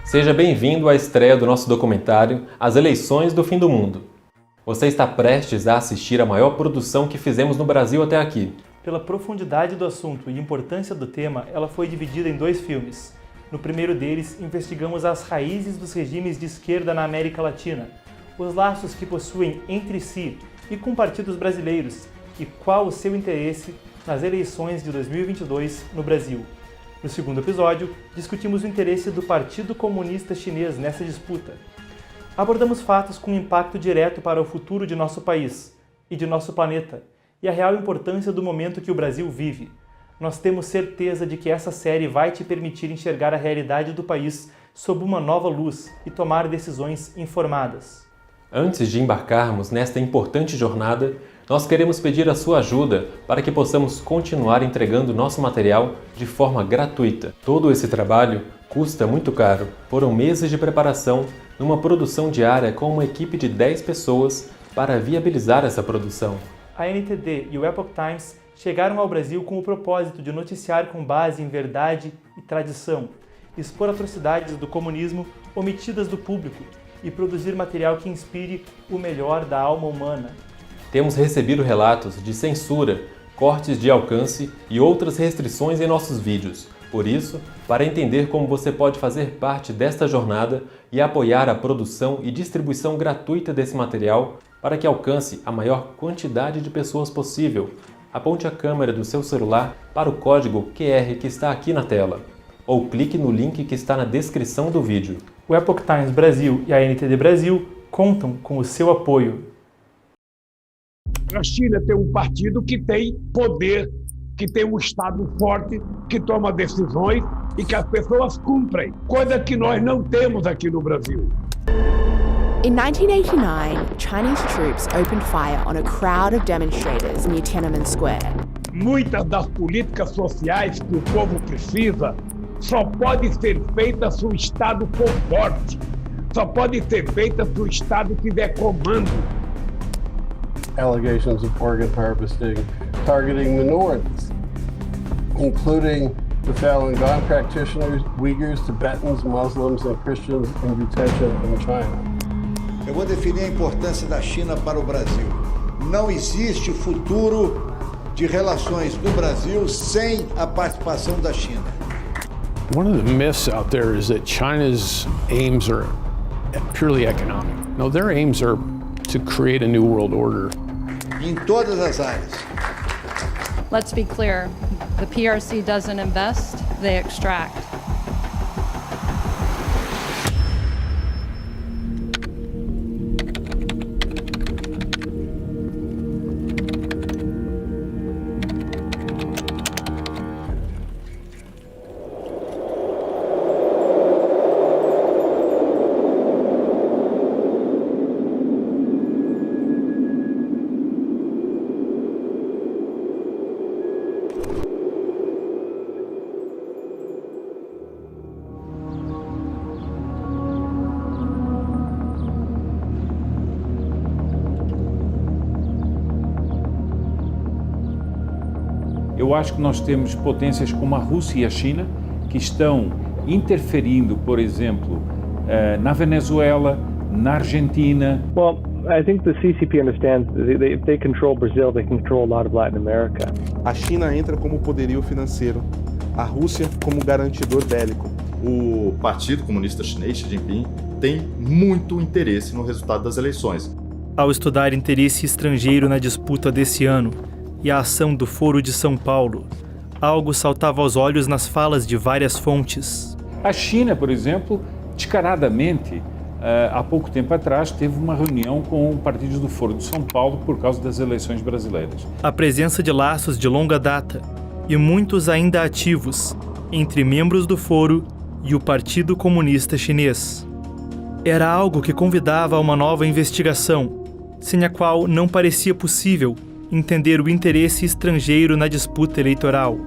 Seja bem-vindo à estreia do nosso documentário As Eleições do Fim do Mundo. Você está prestes a assistir a maior produção que fizemos no Brasil até aqui. Pela profundidade do assunto e importância do tema, ela foi dividida em 2 filmes. No primeiro deles, investigamos as raízes dos regimes de esquerda na América Latina, os laços que possuem entre si e com partidos brasileiros, e qual o seu interesse nas eleições de 2022 no Brasil. No segundo episódio, discutimos o interesse do Partido Comunista Chinês nessa disputa. Abordamos fatos com impacto direto para o futuro de nosso país e de nosso planeta, e a real importância do momento que o Brasil vive. Nós temos certeza de que essa série vai te permitir enxergar a realidade do país sob uma nova luz e tomar decisões informadas. Antes de embarcarmos nesta importante jornada, nós queremos pedir a sua ajuda para que possamos continuar entregando nosso material de forma gratuita. Todo esse trabalho custa muito caro. Foram meses de preparação numa produção diária com uma equipe de 10 pessoas para viabilizar essa produção. A NTD e o Epoch Times chegaram ao Brasil com o propósito de noticiar com base em verdade e tradição, expor atrocidades do comunismo omitidas do público e produzir material que inspire o melhor da alma humana. Temos recebido relatos de censura, cortes de alcance e outras restrições em nossos vídeos. Por isso, para entender como você pode fazer parte desta jornada e apoiar a produção e distribuição gratuita desse material para que alcance a maior quantidade de pessoas possível, aponte a câmera do seu celular para o código QR que está aqui na tela, ou clique no link que está na descrição do vídeo. O Epoch Times Brasil e a NTD Brasil contam com o seu apoio. A China tem um partido que tem poder, que tem um Estado forte, que toma decisões e que as pessoas cumprem, coisa que nós não temos aqui no Brasil. In 1989, Chinese troops opened fire on a crowd of demonstrators near Tiananmen Square. Muitas das políticas sociais que o povo precisa só pode ser feita se o Estado for forte, só pode ser feita se o Estado tiver comando. Allegations of organ harvesting targeting minorities, including the Falun Gong practitioners, Uyghurs, Tibetans, Muslims, and Christians in detention in China. Eu vou definir a importância da China para o Brasil. Não existe futuro de relações do Brasil sem a participação da China. One of the myths out there is that China's aims are purely economic. No, their aims are to create a new world order. Em todas as áreas. Let's be clear, the PRC doesn't invest, they extract. Eu acho que nós temos potências como a Rússia e a China que estão interferindo, por exemplo, na Venezuela, na Argentina. Well, I think the CCP understands that if they control Brazil, they control a lot of Latin America. A China entra como poderio financeiro, a Rússia como garantidor bélico. O Partido Comunista Chinês, Xi Jinping, tem muito interesse no resultado das eleições. Ao estudar interesse estrangeiro na disputa desse ano e a ação do Foro de São Paulo, algo saltava aos olhos nas falas de várias fontes. A China, por exemplo, descaradamente, há pouco tempo atrás, teve uma reunião com o partido do Foro de São Paulo por causa das eleições brasileiras. A presença de laços de longa data e muitos ainda ativos entre membros do Foro e o Partido Comunista Chinês. Era algo que convidava a uma nova investigação, sem a qual não parecia possível entender o interesse estrangeiro na disputa eleitoral.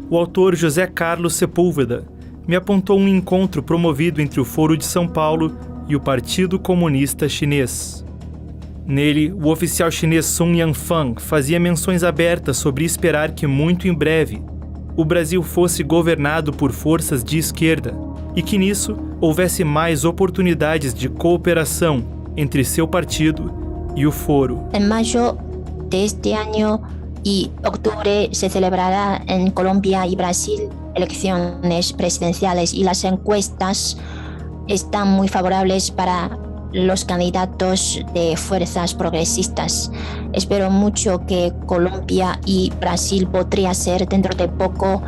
O autor José Carlos Sepúlveda me apontou um encontro promovido entre o Foro de São Paulo e o Partido Comunista Chinês. Nele, o oficial chinês Sun Yanfang fazia menções abertas sobre esperar que muito em breve o Brasil fosse governado por forças de esquerda e que nisso houvesse mais oportunidades de cooperação entre seu partido y el Foro. En mayo de este año y octubre se celebrará en Colombia y Brasil elecciones presidenciales y las encuestas están muy favorables para los candidatos de fuerzas progresistas. Espero mucho que Colombia y Brasil podría ser dentro de poco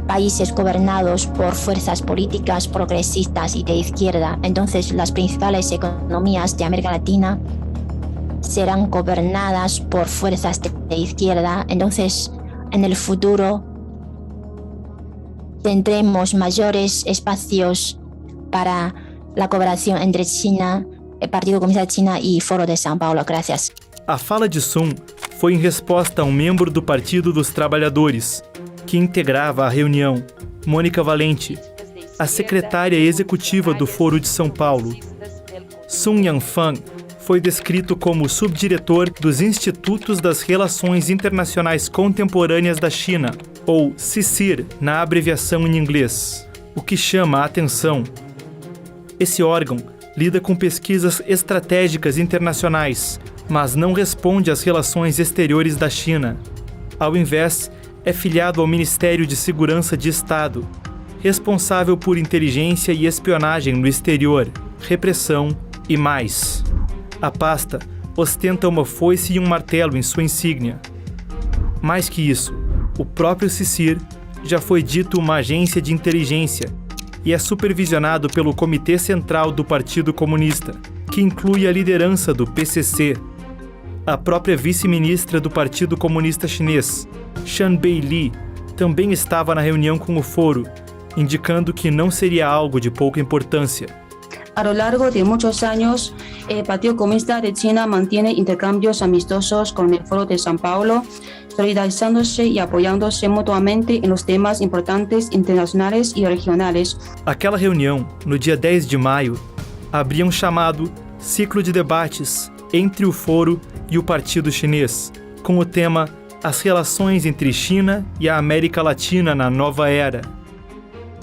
países gobernados por fuerzas políticas progresistas y de izquierda. Entonces las principales economías de América Latina serán gobernadas por fuerzas de izquierda. Entonces, en el futuro tendremos mayores espacios para la cooperación entre China, el Partido Comunista de China y Foro de São Paulo. Gracias. A fala de Sun foi em resposta a um membro do Partido dos Trabalhadores, que integrava a reunião, Mônica Valente, a secretária executiva do Foro de São Paulo. Sun Yanfang foi descrito como subdiretor dos Institutos das Relações Internacionais Contemporâneas da China, ou CICIR, na abreviação em inglês. O que chama a atenção: esse órgão lida com pesquisas estratégicas internacionais, mas não responde às relações exteriores da China. Ao invés, é filiado ao Ministério de Segurança de Estado, responsável por inteligência e espionagem no exterior, repressão e mais. A pasta ostenta uma foice e um martelo em sua insígnia. Mais que isso, o próprio CICIR já foi dito uma agência de inteligência e é supervisionado pelo Comitê Central do Partido Comunista, que inclui a liderança do PCC. A própria vice-ministra do Partido Comunista Chinês, Shan Beili, também estava na reunião com o Foro, indicando que não seria algo de pouca importância. A lo largo de muchos años, el Partido Comunista de China mantiene intercambios amistosos con el Foro de São Paulo, solidarizándose y apoyándose mutuamente en los temas importantes internacionales y regionales. Aquela reunião, no dia 10 de maio, abria um chamado ciclo de debates entre o Foro e o Partido Chinês, com o tema As relações entre China e a América Latina na nova era.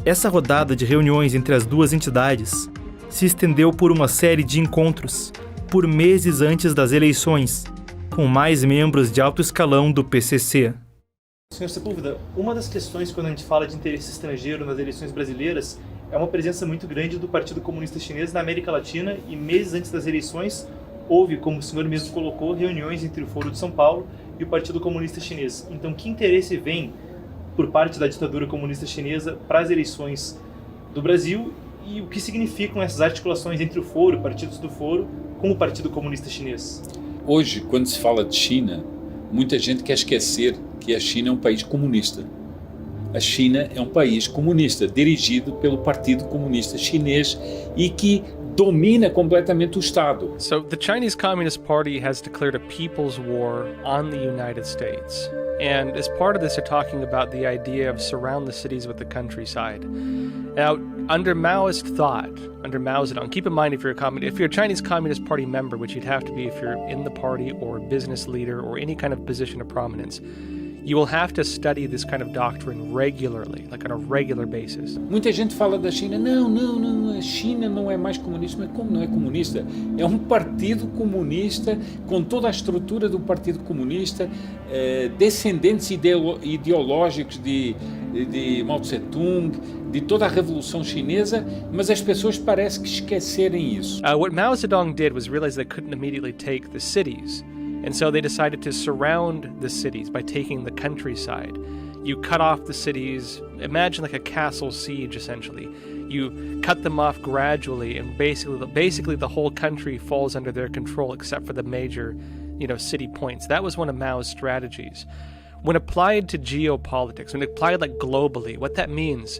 Essa rodada de reuniões entre as duas entidades se estendeu por uma série de encontros, por meses antes das eleições, com mais membros de alto escalão do PCC. Senhor Sepúlveda, uma das questões quando a gente fala de interesse estrangeiro nas eleições brasileiras é uma presença muito grande do Partido Comunista Chinês na América Latina e meses antes das eleições houve, como o senhor mesmo colocou, reuniões entre o Foro de São Paulo e o Partido Comunista Chinês. Então, que interesse vem por parte da ditadura comunista chinesa para as eleições do Brasil e o que significam essas articulações entre o Foro, partidos do Foro, com o Partido Comunista Chinês? Hoje, quando se fala de China, muita gente quer esquecer que a China é um país comunista. A China é um país comunista, dirigido pelo Partido Comunista Chinês e que domina completamente o Estado. So the Chinese Communist Party has declared a people's war on the United States. And as part of this, they're talking about the idea of surround the cities with the countryside. Now, under Maoist thought, under Mao Zedong, keep in mind if you're a Chinese Communist Party member, which you'd have to be if you're in the party or a business leader or any kind of position of prominence, you will have to study this kind of doctrine regularly, like on a regular basis. Muita gente fala da China, não, a China não é mais comunista. Mas como não é comunista? É um partido comunista com toda a estrutura do Partido Comunista, descendentes ideológicos de Mao Tse-tung, de toda a Revolução Chinesa, mas as pessoas parecem que esquecerem isso. What Mao Zedong did was realize they couldn't immediately take the cities. And so they decided to surround the cities by taking the countryside. You cut off the cities, imagine like a castle siege essentially. You cut them off gradually and basically the whole country falls under their control except for the major, city points. That was one of Mao's strategies. When applied to geopolitics, when applied like globally, what that means,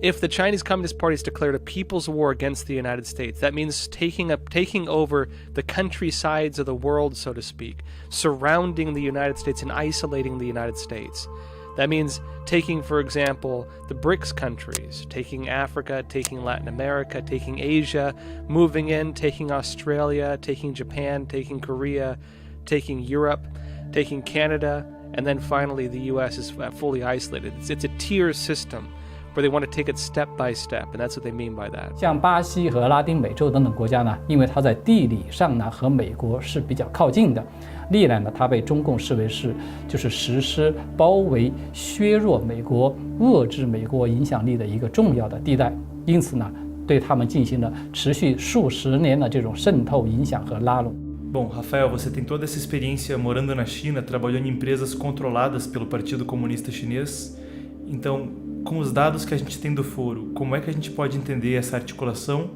if the Chinese Communist Party has declared a people's war against the United States, that means taking over the countrysides of the world, so to speak, surrounding the United States and isolating the United States. That means taking, for example, the BRICS countries, taking Africa, taking Latin America, taking Asia, moving in, taking Australia, taking Japan, taking Korea, taking Europe, taking Canada, and then finally the US is fully isolated. It's a tier system where they want to take it step by step, and that's what they mean by that. 像巴西和拉丁美洲等等国家呢，因为它在地理上呢和美国是比较靠近的，历来呢它被中共视为是就是实施包围、削弱美国、遏制美国影响力的一个重要的地带，因此呢，对他们进行了持续数十年的这种渗透、影响和拉拢。 Bom, Rafael, você tem toda essa experiência morando na China, trabalhando em empresas controladas pelo Partido Comunista Chinês. Então, com os dados que a gente tem do foro, como é que a gente pode entender essa articulação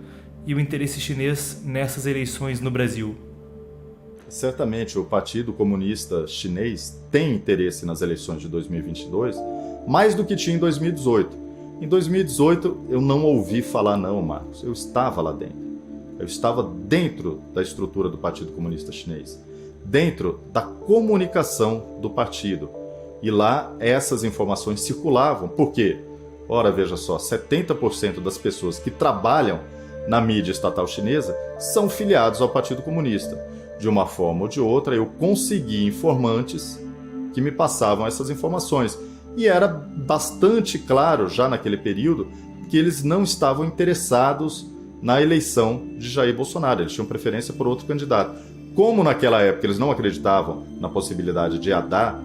e o interesse chinês nessas eleições no Brasil? Certamente o Partido Comunista Chinês tem interesse nas eleições de 2022, mais do que tinha em 2018. Em 2018 eu não ouvi falar não, Marcos, eu estava lá dentro. Eu estava dentro da estrutura do Partido Comunista Chinês, dentro da comunicação do partido. E lá essas informações circulavam. Por quê? Ora, veja só, 70% das pessoas que trabalham na mídia estatal chinesa são filiados ao Partido Comunista. De uma forma ou de outra, eu consegui informantes que me passavam essas informações. E era bastante claro, já naquele período, que eles não estavam interessados na eleição de Jair Bolsonaro. Eles tinham preferência por outro candidato. Como naquela época eles não acreditavam na possibilidade de Haddad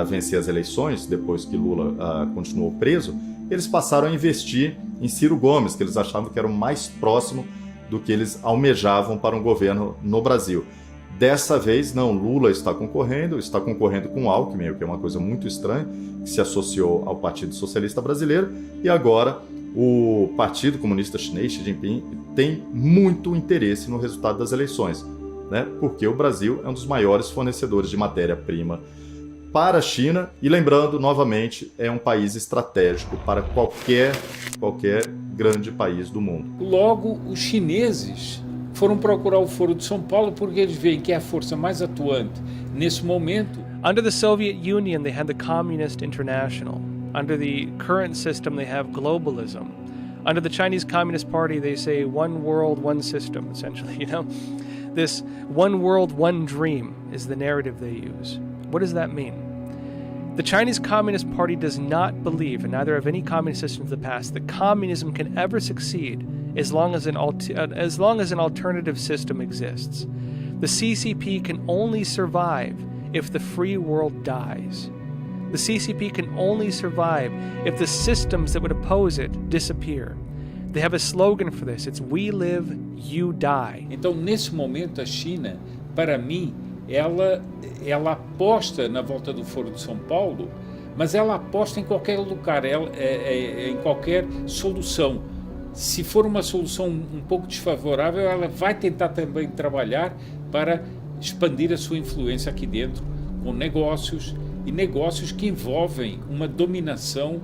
vencer as eleições, depois que Lula continuou preso, eles passaram a investir em Ciro Gomes, que eles achavam que era o mais próximo do que eles almejavam para um governo no Brasil. Dessa vez, não, Lula está concorrendo com Alckmin, o que é uma coisa muito estranha, que se associou ao Partido Socialista Brasileiro, e agora o Partido Comunista Chinês, Xi Jinping, tem muito interesse no resultado das eleições, né? Porque o Brasil é um dos maiores fornecedores de matéria-prima para a China e, lembrando, novamente, é um país estratégico para qualquer grande país do mundo. Logo, os chineses foram procurar o Foro de São Paulo porque eles veem que é a força mais atuante nesse momento. Under the Soviet Union, they had the Communist International. Under the current system, they have globalism. Under the Chinese Communist Party, they say one world, one system, essentially, you know? This one world, one dream is the narrative they use. What does that mean? The Chinese Communist Party does not believe, and neither have any communist systems of the past, that communism can ever succeed as long as an alternative system exists. The CCP can only survive if the free world dies. The CCP can only survive if the systems that would oppose it disappear. They have a slogan for this. It's "We live, you die." Então, nesse momento, a China, para mim, ela aposta na volta do Foro de São Paulo, mas ela aposta em qualquer lugar, em qualquer solução. Se for uma solução um pouco desfavorável, ela vai tentar também trabalhar para expandir a sua influência aqui dentro, com negócios que envolvem uma dominação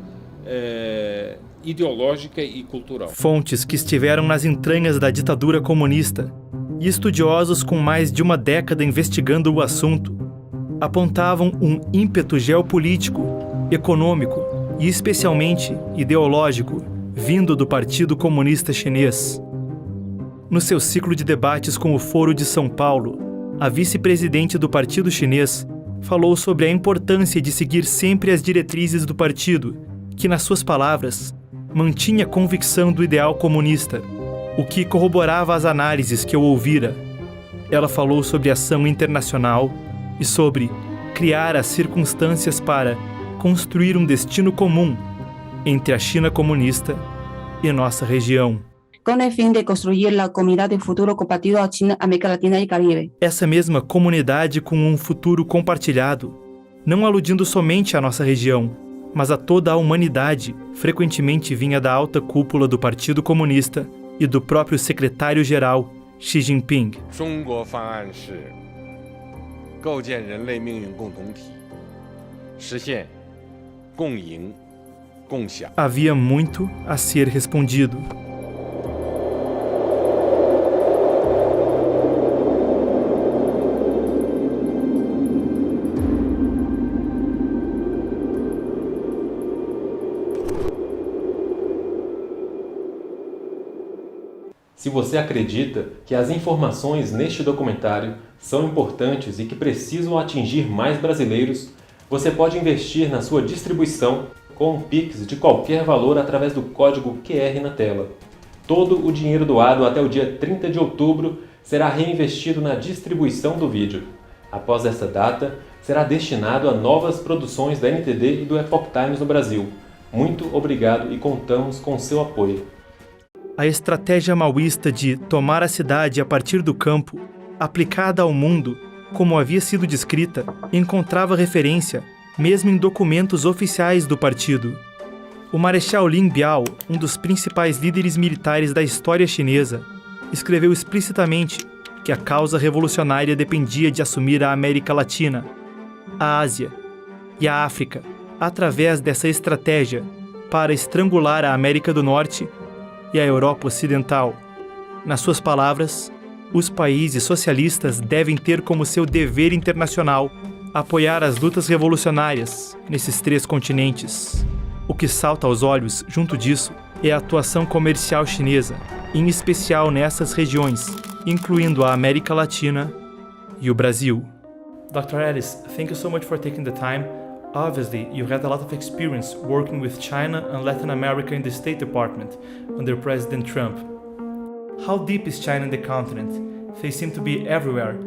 ideológica e cultural. Fontes que estiveram nas entranhas da ditadura comunista e estudiosos com mais de uma década investigando o assunto apontavam um ímpeto geopolítico, econômico e especialmente ideológico vindo do Partido Comunista Chinês. No seu ciclo de debates com o Foro de São Paulo, a vice-presidente do Partido Chinês falou sobre a importância de seguir sempre as diretrizes do partido, que, nas suas palavras, mantinha convicção do ideal comunista, o que corroborava as análises que eu ouvira. Ela falou sobre ação internacional e sobre criar as circunstâncias para construir um destino comum entre a China comunista e nossa região. Con el fin de construir la comunidad de futuro compartido a China, América Latina y Caribe. Essa mesma comunidade com um futuro compartilhado, não aludindo somente à nossa região, mas a toda a humanidade, frequentemente vinha da alta cúpula do Partido Comunista e do próprio secretário-geral, Xi Jinping. Havia muito a ser respondido. Se você acredita que as informações neste documentário são importantes e que precisam atingir mais brasileiros, você pode investir na sua distribuição com um Pix de qualquer valor através do código QR na tela. Todo o dinheiro doado até o dia 30 de outubro será reinvestido na distribuição do vídeo. Após essa data, será destinado a novas produções da NTD e do Epoch Times no Brasil. Muito obrigado e contamos com seu apoio. A estratégia maoísta de tomar a cidade a partir do campo, aplicada ao mundo, como havia sido descrita, encontrava referência mesmo em documentos oficiais do partido. O Marechal Lin Biao, um dos principais líderes militares da história chinesa, escreveu explicitamente que a causa revolucionária dependia de assumir a América Latina, a Ásia e a África, através dessa estratégia para estrangular a América do Norte e a Europa Ocidental. Nas suas palavras, os países socialistas devem ter como seu dever internacional apoiar as lutas revolucionárias nesses 3 continentes. O que salta aos olhos, junto disso, é a atuação comercial chinesa, em especial nessas regiões, incluindo a América Latina e o Brasil. Dr. Ellis, thank you so much for taking the time. Obviously, you had a lot of experience working with China and Latin America in the State Department under President Trump. How deep is China in the continent? They seem to be everywhere,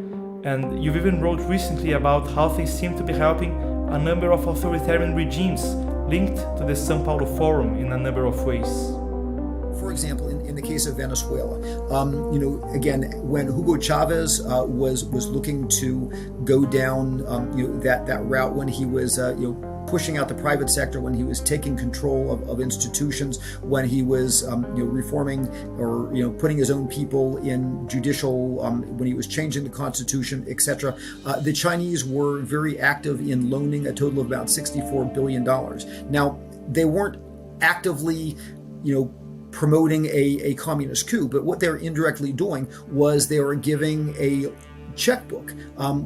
and you've even wrote recently about how they seem to be helping a number of authoritarian regimes linked to the São Paulo Forum in a number of ways. For example, in the case of Venezuela, again, when Hugo Chavez was looking to go down that route, when he was pushing out the private sector, when he was taking control of institutions, when he was reforming or putting his own people in judicial, when he was changing the constitution, etc. The Chinese were very active in loaning a total of about $64 billion. Now, they weren't actively, promoting a communist coup, but what they're indirectly doing was they were giving a checkbook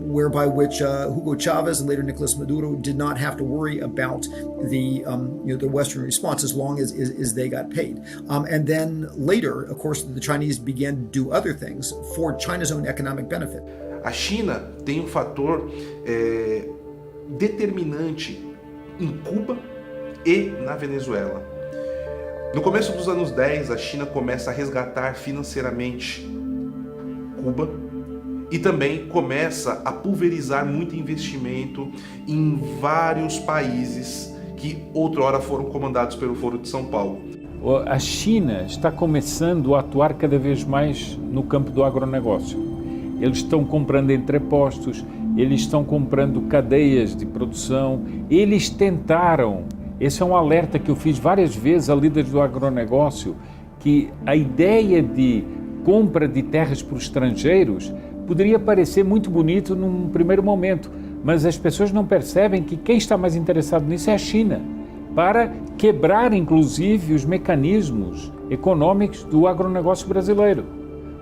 whereby which Hugo Chavez and later Nicolas Maduro did not have to worry about the Western response as long as they got paid. And then later, of course, the Chinese began to do other things for China's own economic benefit. A China tem fator determinante em Cuba e na Venezuela. No começo dos anos 10, a China começa a resgatar financeiramente Cuba e também começa a pulverizar muito investimento em vários países que outrora foram comandados pelo Foro de São Paulo. A China está começando a atuar cada vez mais no campo do agronegócio. Eles estão comprando entrepostos, eles estão comprando cadeias de produção, eles tentaram. Esse é um alerta que eu fiz várias vezes a líderes do agronegócio, que a ideia de compra de terras por estrangeiros poderia parecer muito bonito num primeiro momento, mas as pessoas não percebem que quem está mais interessado nisso é a China, para quebrar inclusive os mecanismos econômicos do agronegócio brasileiro,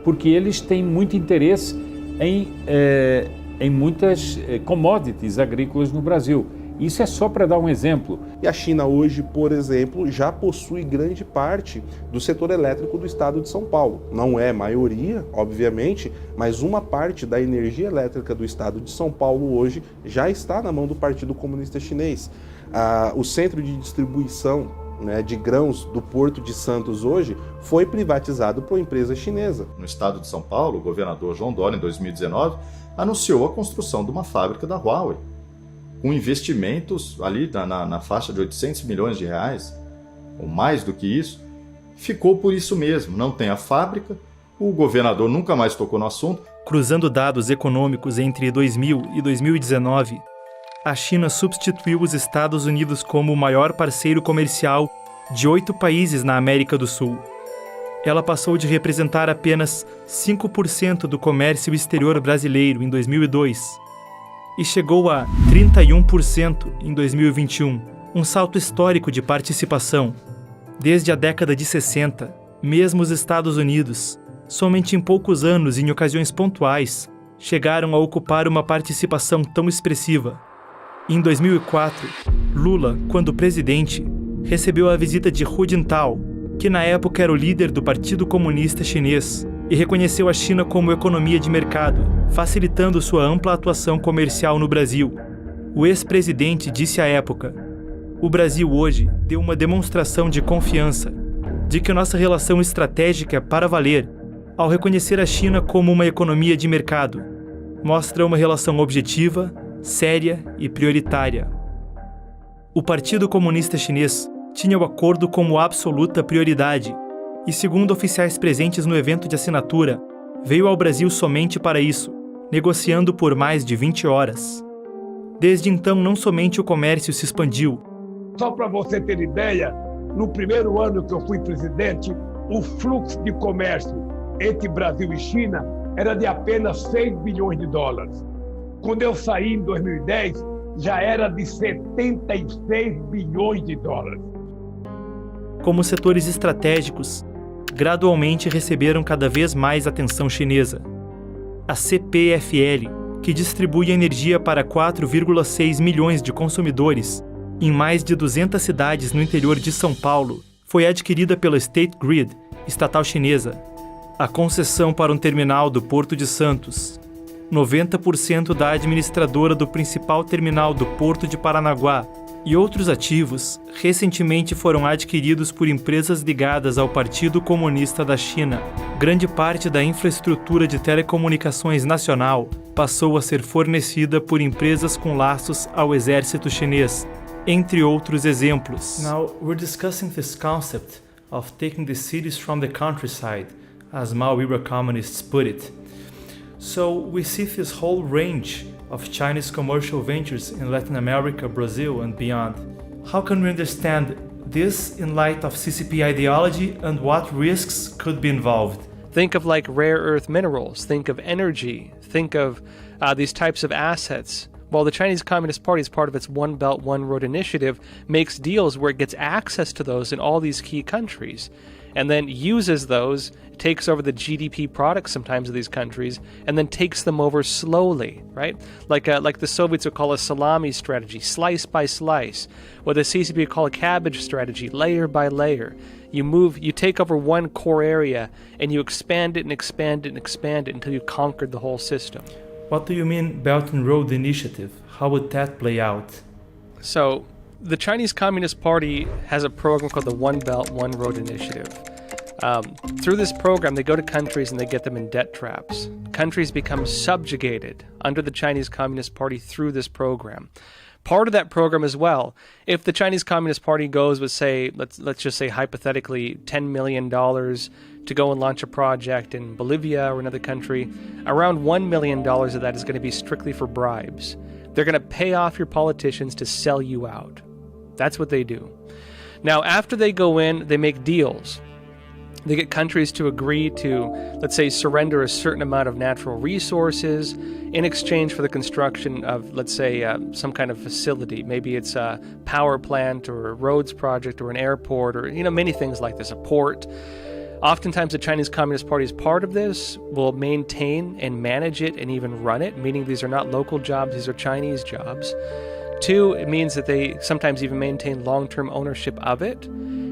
porque eles têm muito interesse em muitas commodities agrícolas no Brasil. Isso é só para dar um exemplo. E a China hoje, por exemplo, já possui grande parte do setor elétrico do estado de São Paulo. Não é maioria, obviamente, mas uma parte da energia elétrica do estado de São Paulo hoje já está na mão do Partido Comunista Chinês. O centro de distribuição de grãos do Porto de Santos hoje foi privatizado por uma empresa chinesa. No estado de São Paulo, o governador João Dória, em 2019, anunciou a construção de uma fábrica da Huawei, com investimentos ali na faixa de 800 milhões de reais, ou mais do que isso. Ficou por isso mesmo, não tem a fábrica, o governador nunca mais tocou no assunto. Cruzando dados econômicos entre 2000 e 2019, a China substituiu os Estados Unidos como o maior parceiro comercial de 8 países na América do Sul. Ela passou de representar apenas 5% do comércio exterior brasileiro em 2002, e chegou a 31% em 2021, um salto histórico de participação. Desde a década de 60, mesmo os Estados Unidos, somente em poucos anos e em ocasiões pontuais, chegaram a ocupar uma participação tão expressiva. Em 2004, Lula, quando presidente, recebeu a visita de Hu Jintao, que na época era o líder do Partido Comunista Chinês, e reconheceu a China como economia de mercado, facilitando sua ampla atuação comercial no Brasil. O ex-presidente disse à época: o Brasil hoje deu uma demonstração de confiança, de que nossa relação estratégica é para valer, ao reconhecer a China como uma economia de mercado. Mostra uma relação objetiva, séria e prioritária. O Partido Comunista Chinês tinha o acordo como absoluta prioridade e, segundo oficiais presentes no evento de assinatura, veio ao Brasil somente para isso, negociando por mais de 20 horas. Desde então, não somente o comércio se expandiu. Só para você ter ideia, no primeiro ano que eu fui presidente, o fluxo de comércio entre Brasil e China era de apenas 6 bilhões de dólares. Quando eu saí em 2010, já era de 76 bilhões de dólares. Como setores estratégicos, gradualmente receberam cada vez mais atenção chinesa. A CPFL, que distribui energia para 4,6 milhões de consumidores em mais de 200 cidades no interior de São Paulo, foi adquirida pela State Grid, estatal chinesa. A concessão para um terminal do Porto de Santos, 90% da administradora do principal terminal do Porto de Paranaguá e outros ativos recentemente foram adquiridos por empresas ligadas ao Partido Comunista da China. Grande parte da infraestrutura de telecomunicações nacional passou a ser fornecida por empresas com laços ao exército chinês, entre outros exemplos. Now we're discussing this concept of taking the cities from the countryside, as Mao-era communists put it. So we see this whole range of Chinese commercial ventures in Latin America, Brazil, and beyond. How can we understand this in light of CCP ideology and what risks could be involved? Think of like rare earth minerals, think of energy, think of these types of assets. Well, the Chinese Communist Party, as part of its One Belt, One Road initiative, makes deals where it gets access to those in all these key countries, and then uses those, takes over the GDP products sometimes of these countries, and then takes them over slowly, right? Like the Soviets would call a salami strategy, slice by slice. What the CCP would call a cabbage strategy, layer by layer. You take over one core area, and you expand it and expand it and expand it until you conquered the whole system. What do you mean Belt and Road Initiative? How would that play out? So, the Chinese Communist Party has a program called the One Belt, One Road Initiative. Through this program, they go to countries and they get them in debt traps. Countries become subjugated under the Chinese Communist Party through this program. Part of that program as well, if the Chinese Communist Party goes with, say, let's just say hypothetically $10 million to go and launch a project in Bolivia or another country, around $1 million of that is going to be strictly for bribes. They're going to pay off your politicians to sell you out. That's what they do. Now, after they go in, they make deals. They get countries to agree to, let's say, surrender a certain amount of natural resources in exchange for the construction of, let's say, some kind of facility. Maybe it's a power plant or a roads project or an airport or, many things like this, a port. Oftentimes, the Chinese Communist Party, as part of this, will maintain and manage it and even run it, meaning these are not local jobs, these are Chinese jobs. Two, it means that they sometimes even maintain long-term ownership of it.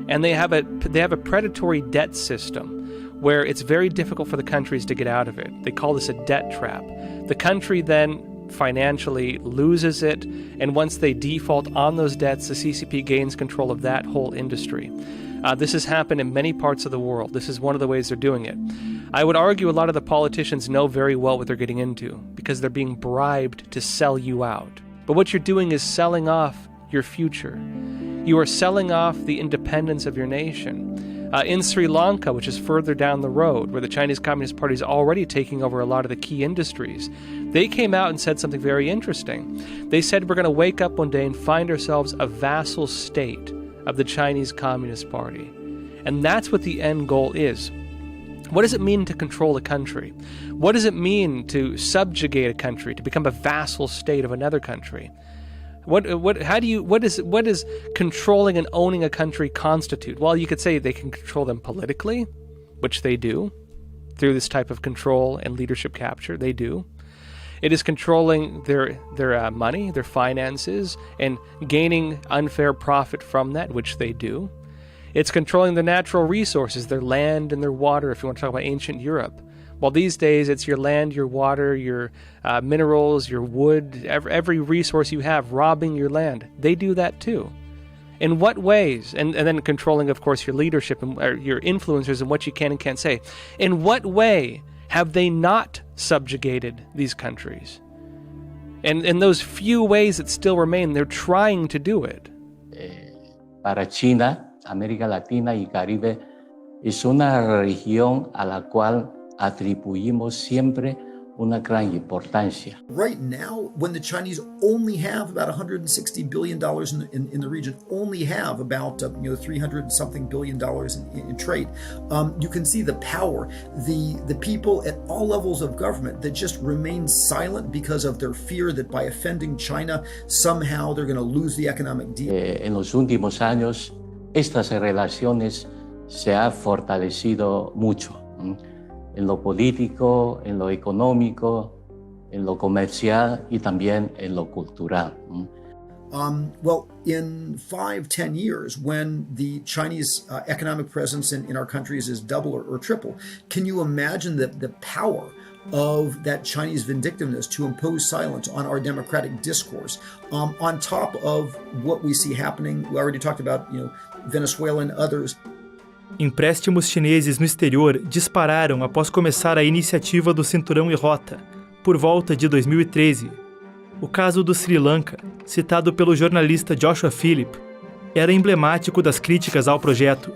And they have a predatory debt system where it's very difficult for the countries to get out of it. They call this a debt trap. The country then financially loses it, and once they default on those debts, the CCP gains control of that whole industry. This has happened in many parts of the world. This is one of the ways they're doing it. I would argue a lot of the politicians know very well what they're getting into because they're being bribed to sell you out. But what you're doing is selling off your future. You are selling off the independence of your nation. In Sri Lanka, which is further down the road, where the Chinese Communist Party is already taking over a lot of the key industries, they came out and said something very interesting. They said, we're going to wake up one day and find ourselves a vassal state of the Chinese Communist Party. And that's what the end goal is. What does it mean to control a country? What does it mean to subjugate a country, to become a vassal state of another country? What does controlling and owning a country constitute? Well, you could say they can control them politically, which they do, through this type of control and leadership capture, they do. It is controlling their money, their finances, and gaining unfair profit from that, which they do. It's controlling the natural resources, their land and their water, if you want to talk about ancient Europe. Well, these days, it's your land, your water, your minerals, your wood, every resource you have, robbing your land. They do that too. In what ways, and then controlling, of course, your leadership and your influencers and what you can and can't say. In what way have they not subjugated these countries? And in those few ways that still remain, they're trying to do it. Para China, América Latina y Caribe es una región a la cual atribuimos siempre una gran importancia. Right now, when the Chinese only have about $160 billion in the region, only have about $300-something billion in trade, you can see the power, the people at all levels of government that just remain silent because of their fear that by offending China, somehow they're going to lose the economic deal. En los últimos años, estas relaciones se han fortalecido mucho. En lo político, en lo económico, en lo comercial y también en lo cultural. Well, in 5-10 years, when the Chinese economic presence in our countries is double or triple, can you imagine the power of that Chinese vindictiveness to impose silence on our democratic discourse, on top of what we see happening? We already talked about, Venezuela and others. Empréstimos chineses no exterior dispararam após começar a iniciativa do Cinturão e Rota, por volta de 2013. O caso do Sri Lanka, citado pelo jornalista Joshua Phillip, era emblemático das críticas ao projeto.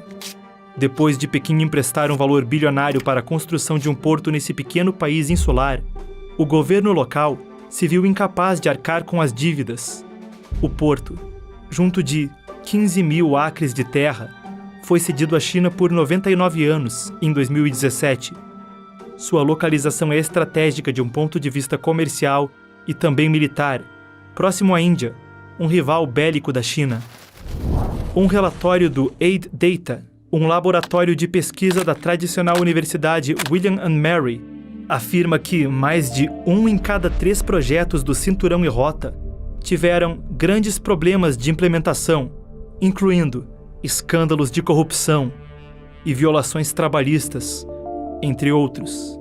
Depois de Pequim emprestar um valor bilionário para a construção de um porto nesse pequeno país insular, o governo local se viu incapaz de arcar com as dívidas. O porto, junto de 15 mil acres de terra, foi cedido à China por 99 anos, em 2017. Sua localização é estratégica de um ponto de vista comercial e também militar, próximo à Índia, um rival bélico da China. Um relatório do Aid Data, um laboratório de pesquisa da tradicional Universidade William & Mary, afirma que mais de 1 em cada 3 projetos do Cinturão e Rota tiveram grandes problemas de implementação, incluindo escândalos de corrupção e violações trabalhistas, entre outros.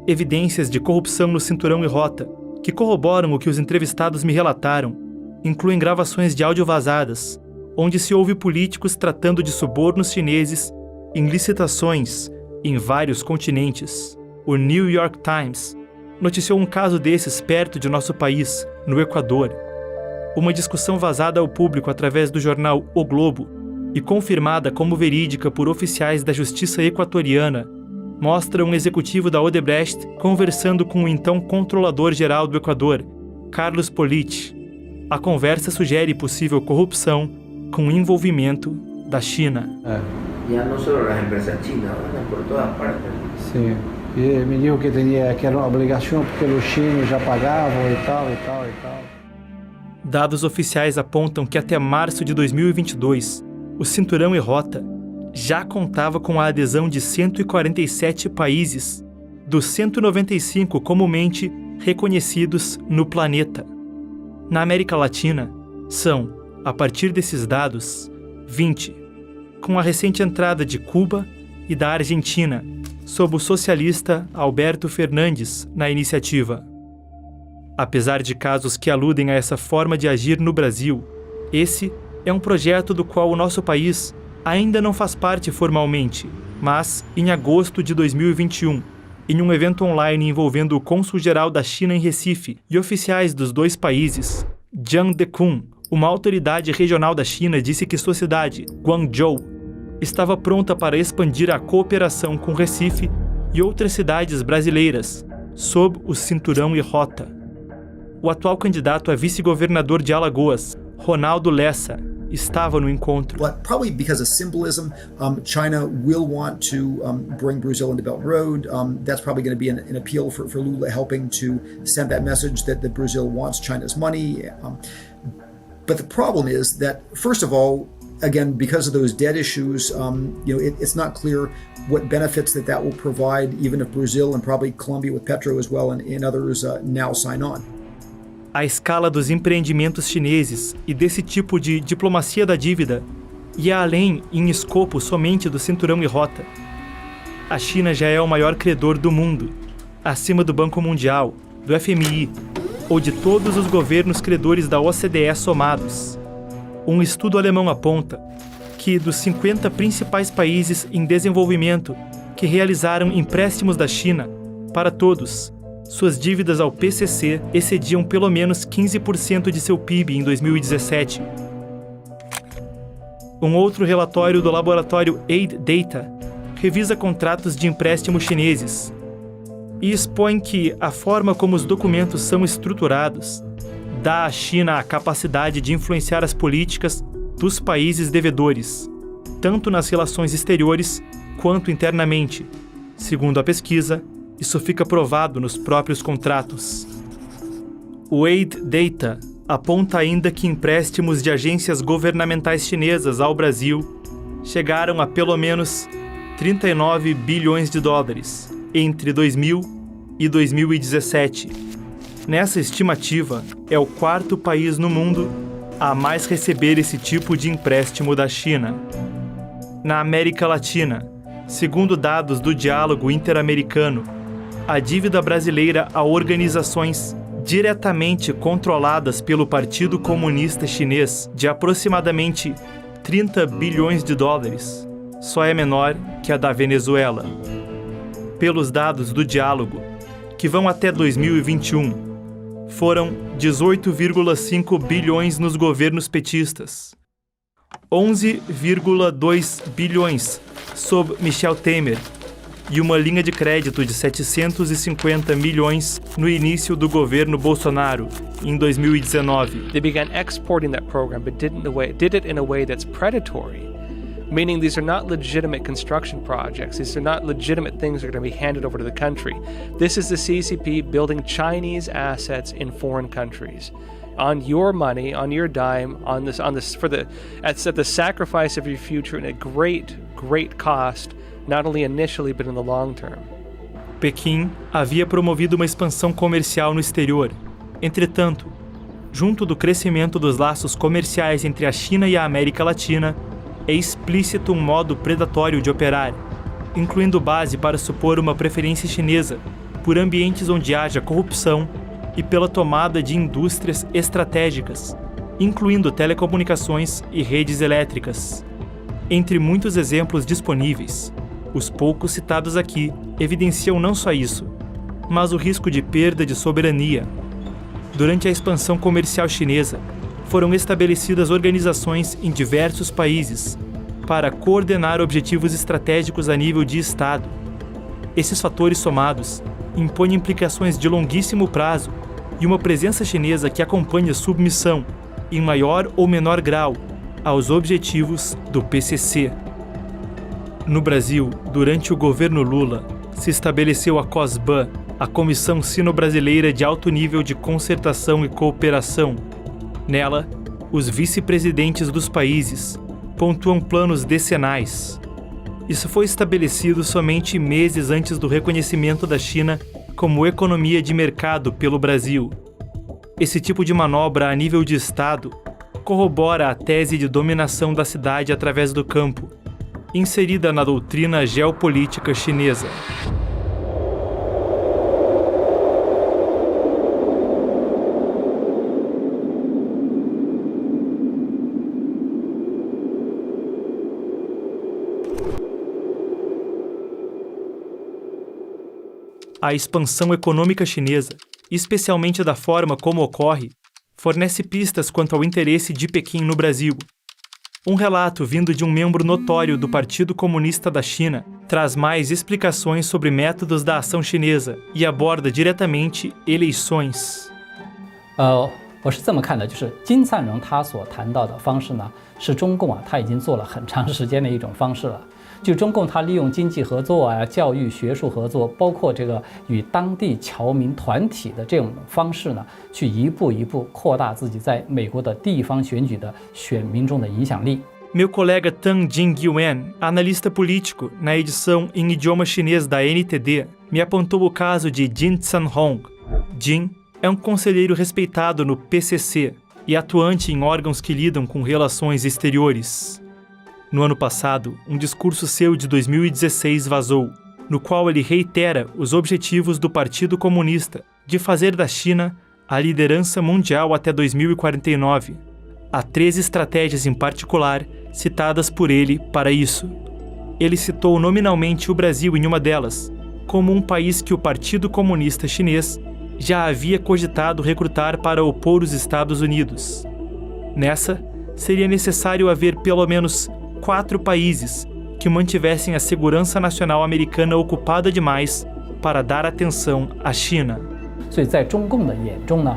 Evidências de corrupção no Cinturão e Rota, que corroboram o que os entrevistados me relataram, incluem gravações de áudio vazadas, onde se ouve políticos tratando de subornos chineses em licitações em vários continentes. O New York Times noticiou um caso desses perto de nosso país, no Equador. Uma discussão vazada ao público através do jornal O Globo e confirmada como verídica por oficiais da justiça equatoriana, mostra um executivo da Odebrecht conversando com o então controlador-geral do Equador, Carlos Politi. A conversa sugere possível corrupção com envolvimento da China. Já não só as empresas chinas, por todas partes. Sim. E me dijo que era uma obrigação porque os chinos já pagavam e tal. Dados oficiais apontam que até março de 2022, o Cinturão e Rota já contava com a adesão de 147 países, dos 195 comumente reconhecidos no planeta. Na América Latina, são, a partir desses dados, 20, com a recente entrada de Cuba e da Argentina, sob o socialista Alberto Fernandes na iniciativa. Apesar de casos que aludem a essa forma de agir no Brasil, esse é um projeto do qual o nosso país ainda não faz parte formalmente, mas, em agosto de 2021, em um evento online envolvendo o cônsul-geral da China em Recife e oficiais dos dois países, Jiang Dekun, uma autoridade regional da China, disse que sua cidade, Guangzhou, estava pronta para expandir a cooperação com Recife e outras cidades brasileiras, sob o Cinturão e Rota. O atual candidato a vice-governador de Alagoas, Ronaldo Lessa, estava no encontro. But probably because of symbolism, China will want to bring Brazil into Belt and Road. That's probably going to be an appeal for Lula, helping to send that message that Brazil wants China's money. But the problem is that, first of all, again, because of those debt issues, it's not clear what benefits that will provide, even if Brazil and probably Colombia with Petro as well and others now sign on. A escala dos empreendimentos chineses e desse tipo de diplomacia da dívida ia além em escopo somente do Cinturão e Rota. A China já é o maior credor do mundo, acima do Banco Mundial, do FMI ou de todos os governos credores da OCDE somados. Um estudo alemão aponta que dos 50 principais países em desenvolvimento que realizaram empréstimos da China, para todos, suas dívidas ao PCC excediam pelo menos 15% de seu PIB em 2017. Um outro relatório do laboratório Aid Data revisa contratos de empréstimo chineses e expõe que a forma como os documentos são estruturados dá à China a capacidade de influenciar as políticas dos países devedores, tanto nas relações exteriores quanto internamente. Segundo a pesquisa, isso fica provado nos próprios contratos. O Aid Data aponta ainda que empréstimos de agências governamentais chinesas ao Brasil chegaram a pelo menos 39 bilhões de dólares entre 2000 e 2017. Nessa estimativa, é o quarto país no mundo a mais receber esse tipo de empréstimo da China. Na América Latina, segundo dados do Diálogo Interamericano, a dívida brasileira a organizações diretamente controladas pelo Partido Comunista Chinês, de aproximadamente 30 bilhões de dólares, só é menor que a da Venezuela. Pelos dados do diálogo, que vão até 2021, foram 18,5 bilhões nos governos petistas, 11,2 bilhões sob Michel Temer e uma linha de crédito de 750 milhões no início do governo Bolsonaro, em 2019. They began exporting that program, but did it in a way that's predatory, meaning these are not legitimate construction projects. These are not legitimate things that are going to be handed over to the country. This is the CCP building Chinese assets in foreign countries, on your money, on your dime, at the sacrifice of your future, and at great cost, not only initially but in the long term. Pequim havia promovido uma expansão comercial no exterior. Entretanto, junto do crescimento dos laços comerciais entre a China e a América Latina, é explícito um modo predatório de operar, incluindo base para supor uma preferência chinesa por ambientes onde haja corrupção e pela tomada de indústrias estratégicas, incluindo telecomunicações e redes elétricas. Entre muitos exemplos disponíveis, os poucos citados aqui evidenciam não só isso, mas o risco de perda de soberania. Durante a expansão comercial chinesa, foram estabelecidas organizações em diversos países para coordenar objetivos estratégicos a nível de Estado. Esses fatores somados impõem implicações de longuíssimo prazo e uma presença chinesa que acompanha submissão, em maior ou menor grau, aos objetivos do PCC. No Brasil, durante o governo Lula, se estabeleceu a COSBAN, a Comissão Sino-Brasileira de Alto Nível de Concertação e Cooperação. Nela, os vice-presidentes dos países pontuam planos decenais. Isso foi estabelecido somente meses antes do reconhecimento da China como economia de mercado pelo Brasil. Esse tipo de manobra a nível de Estado corrobora a tese de dominação da cidade através do campo, inserida na doutrina geopolítica chinesa. A expansão econômica chinesa, especialmente da forma como ocorre, fornece pistas quanto ao interesse de Pequim no Brasil. Um relato vindo de um membro notório do Partido Comunista da China traz mais explicações sobre métodos da ação chinesa e aborda diretamente eleições. 我是这么看的，就是金灿荣他所谈到的方式呢，是中共他已经做了很长时间的一种方式了。就中共他利用经济合作教育学术合作，包括这个与当地侨民团体的这种方式呢，去一步一步扩大自己在美国的地方选举的选民中的影响力。 Meu colega Tang Jingyuan, analista político, na edição em idioma chinês da NTD, me apontou o caso de Jin Tsan-hong. Jin é um conselheiro respeitado no PCC e atuante em órgãos que lidam com relações exteriores. No ano passado, um discurso seu de 2016 vazou, no qual ele reitera os objetivos do Partido Comunista de fazer da China a liderança mundial até 2049. Há 3 estratégias em particular citadas por ele para isso. Ele citou nominalmente o Brasil em uma delas, como um país que o Partido Comunista Chinês já havia cogitado recrutar para opor os Estados Unidos. Nessa, seria necessário haver pelo menos 4 países que mantivessem a segurança nacional americana ocupada demais para dar atenção à China. 所以在中共的眼中呢，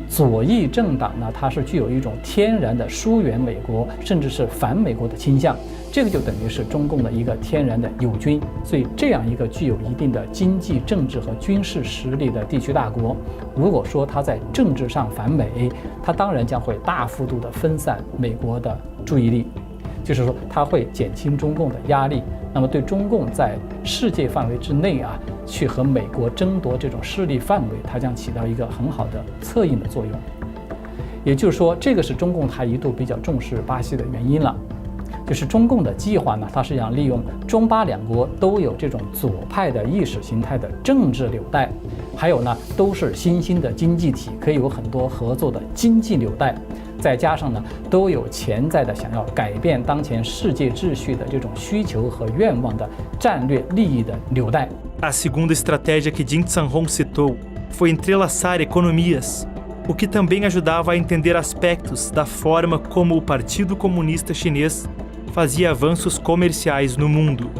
左翼政党呢，它是具有一种天然的疏远美国，甚至是反美国的倾向。这个就等于是中共的一个天然的友军。所以这样一个具有一定的经济、政治和军事实力的地区大国，如果说它在政治上反美，它当然将会大幅度的分散美国的注意力。就是说，它会减轻中共的压力，那么对中共在世界范围之内啊，去和美国争夺这种势力范围，它将起到一个很好的策应的作用。也就是说，这个是中共它一度比较重视巴西的原因了。就是中共的计划呢，它是想利用中巴两国都有这种左派的意识形态的政治纽带，还有呢都是新兴的经济体，可以有很多合作的经济纽带。再加上呢，都有潜在的想要改变当前世界秩序的这种需求和愿望的战略利益的纽带。A segunda estratégia que Jin Zhanhong citou foi entrelaçar economias, o que também ajudava a entender aspectos da forma como o Partido Comunista Chinês fazia avanços comerciais no mundo.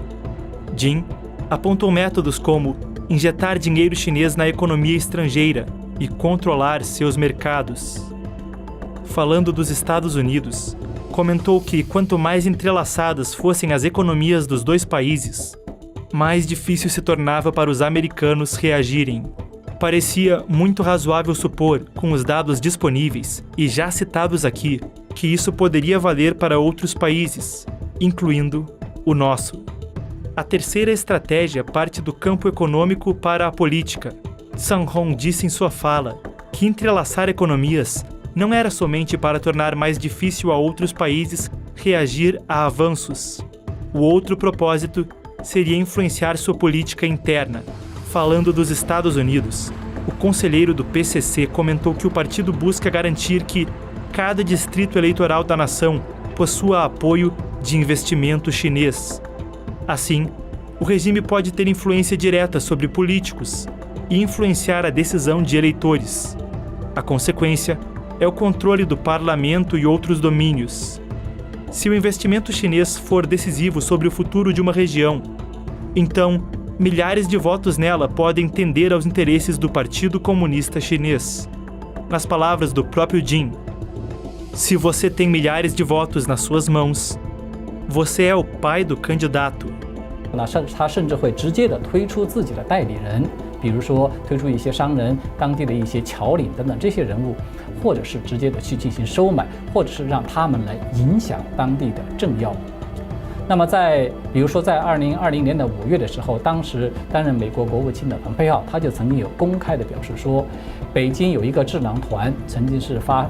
Jin apontou métodos como injetar dinheiro chinês na economia estrangeira e controlar seus mercados. Falando dos Estados Unidos, comentou que quanto mais entrelaçadas fossem as economias dos dois países, mais difícil se tornava para os americanos reagirem. Parecia muito razoável supor, com os dados disponíveis e já citados aqui, que isso poderia valer para outros países, incluindo o nosso. A terceira estratégia parte do campo econômico para a política. Zhanhong disse em sua fala que entrelaçar economias não era somente para tornar mais difícil a outros países reagir a avanços. O outro propósito seria influenciar sua política interna. Falando dos Estados Unidos, o conselheiro do PCC comentou que o partido busca garantir que cada distrito eleitoral da nação possua apoio de investimento chinês. Assim, o regime pode ter influência direta sobre políticos e influenciar a decisão de eleitores. A consequência é o controle do parlamento e outros domínios. Se o investimento chinês for decisivo sobre o futuro de uma região, então milhares de votos nela podem tender aos interesses do Partido Comunista Chinês. Nas palavras do próprio Jin, se você tem milhares de votos nas suas mãos, você é o pai do candidato. 他甚至会直接的推出自己的代理人，比如说推出一些商人、当地的一些侨领等等这些人物，或者是直接的去进行收买，或者是让他们来影响当地的政要。那么比如说在2020年的5月的时候，当时担任美国国务卿的蓬佩奥，他就曾经有公开的表示说，北京有一个智囊团曾经是发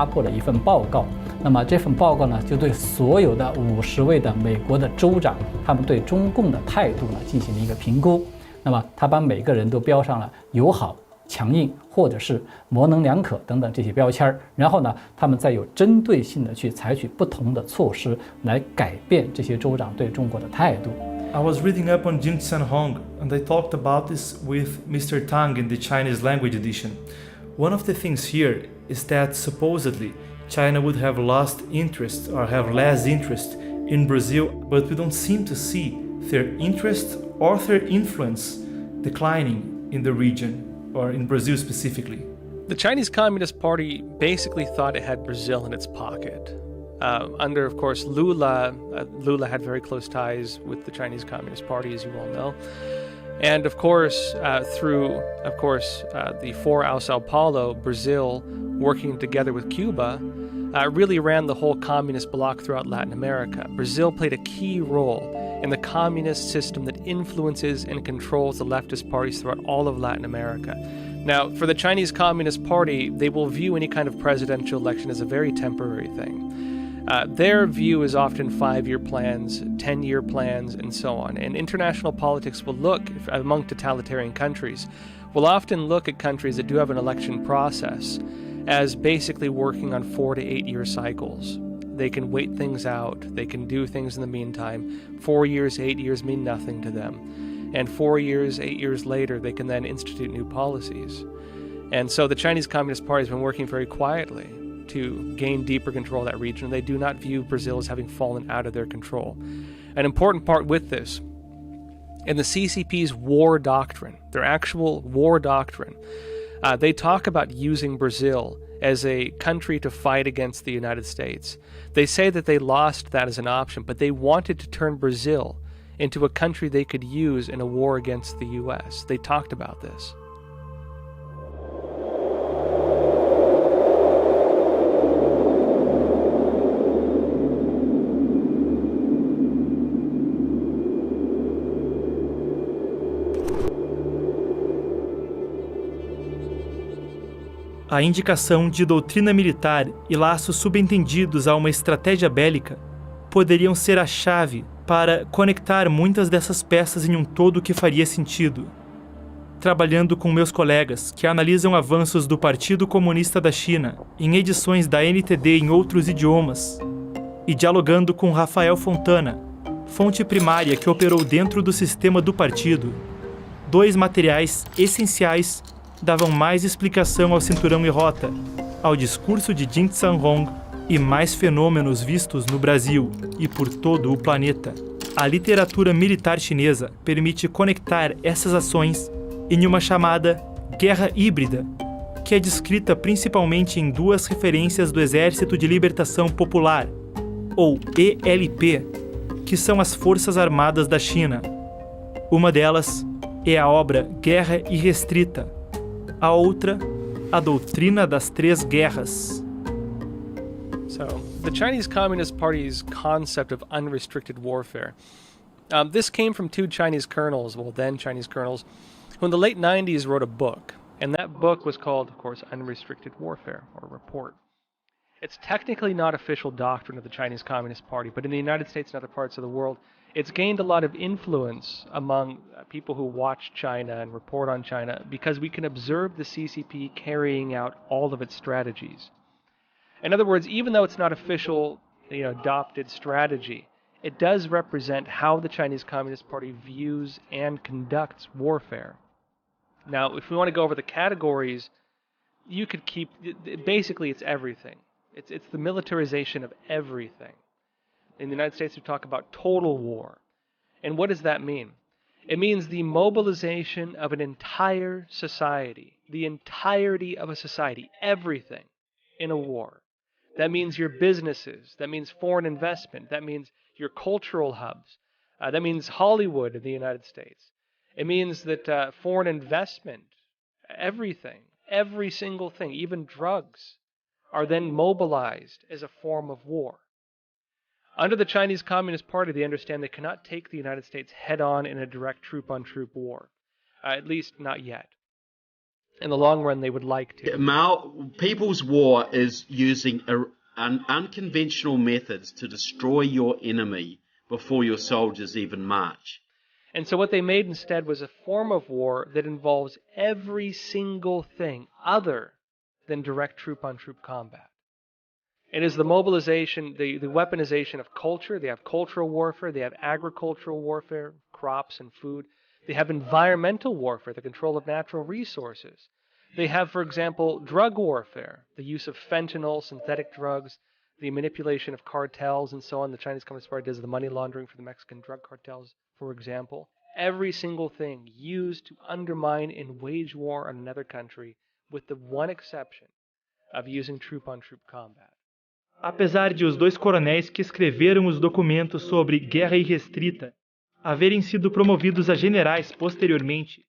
布了一份报告。那么这份报告呢，就对所有的50位的美国的州长，他们对中共的态度呢进行了一个评估。那么他把每个人都标上了友好、强硬或者是模棱两可等等这些标签，然后呢，他们再有针对性的去采取不同的措施来改变这些州长对中国的态度。I was reading up on Jin Zhanhong, and I talked about this with Mr. Tang in the Chinese language edition. One of the things here is that supposedly China would have lost interest or have less interest in Brazil, but we don't seem to see their interest or their influence declining in the region, or in Brazil specifically. The Chinese Communist Party basically thought it had Brazil in its pocket. Under, of course, Lula. Lula had very close ties with the Chinese Communist Party, as you all know. And of course, through, the Foro Sao Paulo, Brazil, working together with Cuba, really ran the whole communist bloc throughout Latin America. Brazil played a key role in the communist system that influences and controls the leftist parties throughout all of Latin America. Now, for the Chinese Communist Party, they will view any kind of presidential election as a very temporary thing. Their view is often 5-year plans, 10-year plans, and so on. And international politics will look, among totalitarian countries, will often look at countries that do have an election process as basically working on 4 to 8 year cycles. They can wait things out, they can do things in the meantime. 4 years, 8 years mean nothing to them. And 4 years, 8 years later, they can then institute new policies. And so the Chinese Communist Party has been working very quietly to gain deeper control of that region. They do not view Brazil as having fallen out of their control. An important part with this, in the CCP's war doctrine, their actual war doctrine, they talk about using Brazil as a country to fight against the United States. They say that they lost that as an option, but they wanted to turn Brazil into a country they could use in a war against the U.S. They talked about this. A indicação de doutrina militar e laços subentendidos a uma estratégia bélica poderiam ser a chave para conectar muitas dessas peças em um todo que faria sentido. Trabalhando com meus colegas que analisam avanços do Partido Comunista da China em edições da NTD em outros idiomas e dialogando com Rafael Fontana, fonte primária que operou dentro do sistema do partido, 2 materiais essenciais davam mais explicação ao cinturão e rota, ao discurso de Jin Zhanhong e mais fenômenos vistos no Brasil e por todo o planeta. A literatura militar chinesa permite conectar essas ações em uma chamada guerra híbrida, que é descrita principalmente em 2 referências do Exército de Libertação Popular, ou ELP, que são as Forças Armadas da China. Uma delas é a obra Guerra Irrestrita, a outra, a doutrina das 3 guerras. So, the Chinese Communist Party's concept of unrestricted warfare. This came from 2 Chinese colonels, well, then Chinese colonels, who in the late 90s wrote a book. And that book was called, of course, Unrestricted Warfare, or Report. It's technically not official doctrine of the Chinese Communist Party, but in the United States and other parts of the world, it's gained a lot of influence among people who watch China and report on China because we can observe the CCP carrying out all of its strategies. In other words, even though it's not official, adopted strategy, it does represent how the Chinese Communist Party views and conducts warfare. Now, if we want to go over the categories, you could keep, basically it's everything. It's the militarization of everything. In the United States, we talk about total war. And what does that mean? It means the mobilization of an entire society, the entirety of a society, everything in a war. That means your businesses, that means foreign investment, that means your cultural hubs, that means Hollywood in the United States. It means that foreign investment, everything, every single thing, even drugs, are then mobilized as a form of war. Under the Chinese Communist Party, they understand they cannot take the United States head-on in a direct troop-on-troop war. At least not yet. In the long run, they would like to. People's War is using unconventional methods to destroy your enemy before your soldiers even march. And so what they made instead was a form of war that involves every single thing other than direct troop-on-troop combat. It is the mobilization, the weaponization of culture. They have cultural warfare. They have agricultural warfare, crops and food. They have environmental warfare, the control of natural resources. They have, for example, drug warfare, the use of fentanyl, synthetic drugs, the manipulation of cartels and so on. The Chinese Communist Party does the money laundering for the Mexican drug cartels, for example. Every single thing used to undermine and wage war on another country, with the one exception of using troop-on-troop combat. Apesar de os 2 coronéis que escreveram os documentos sobre guerra irrestrita haverem sido promovidos a generais posteriormente,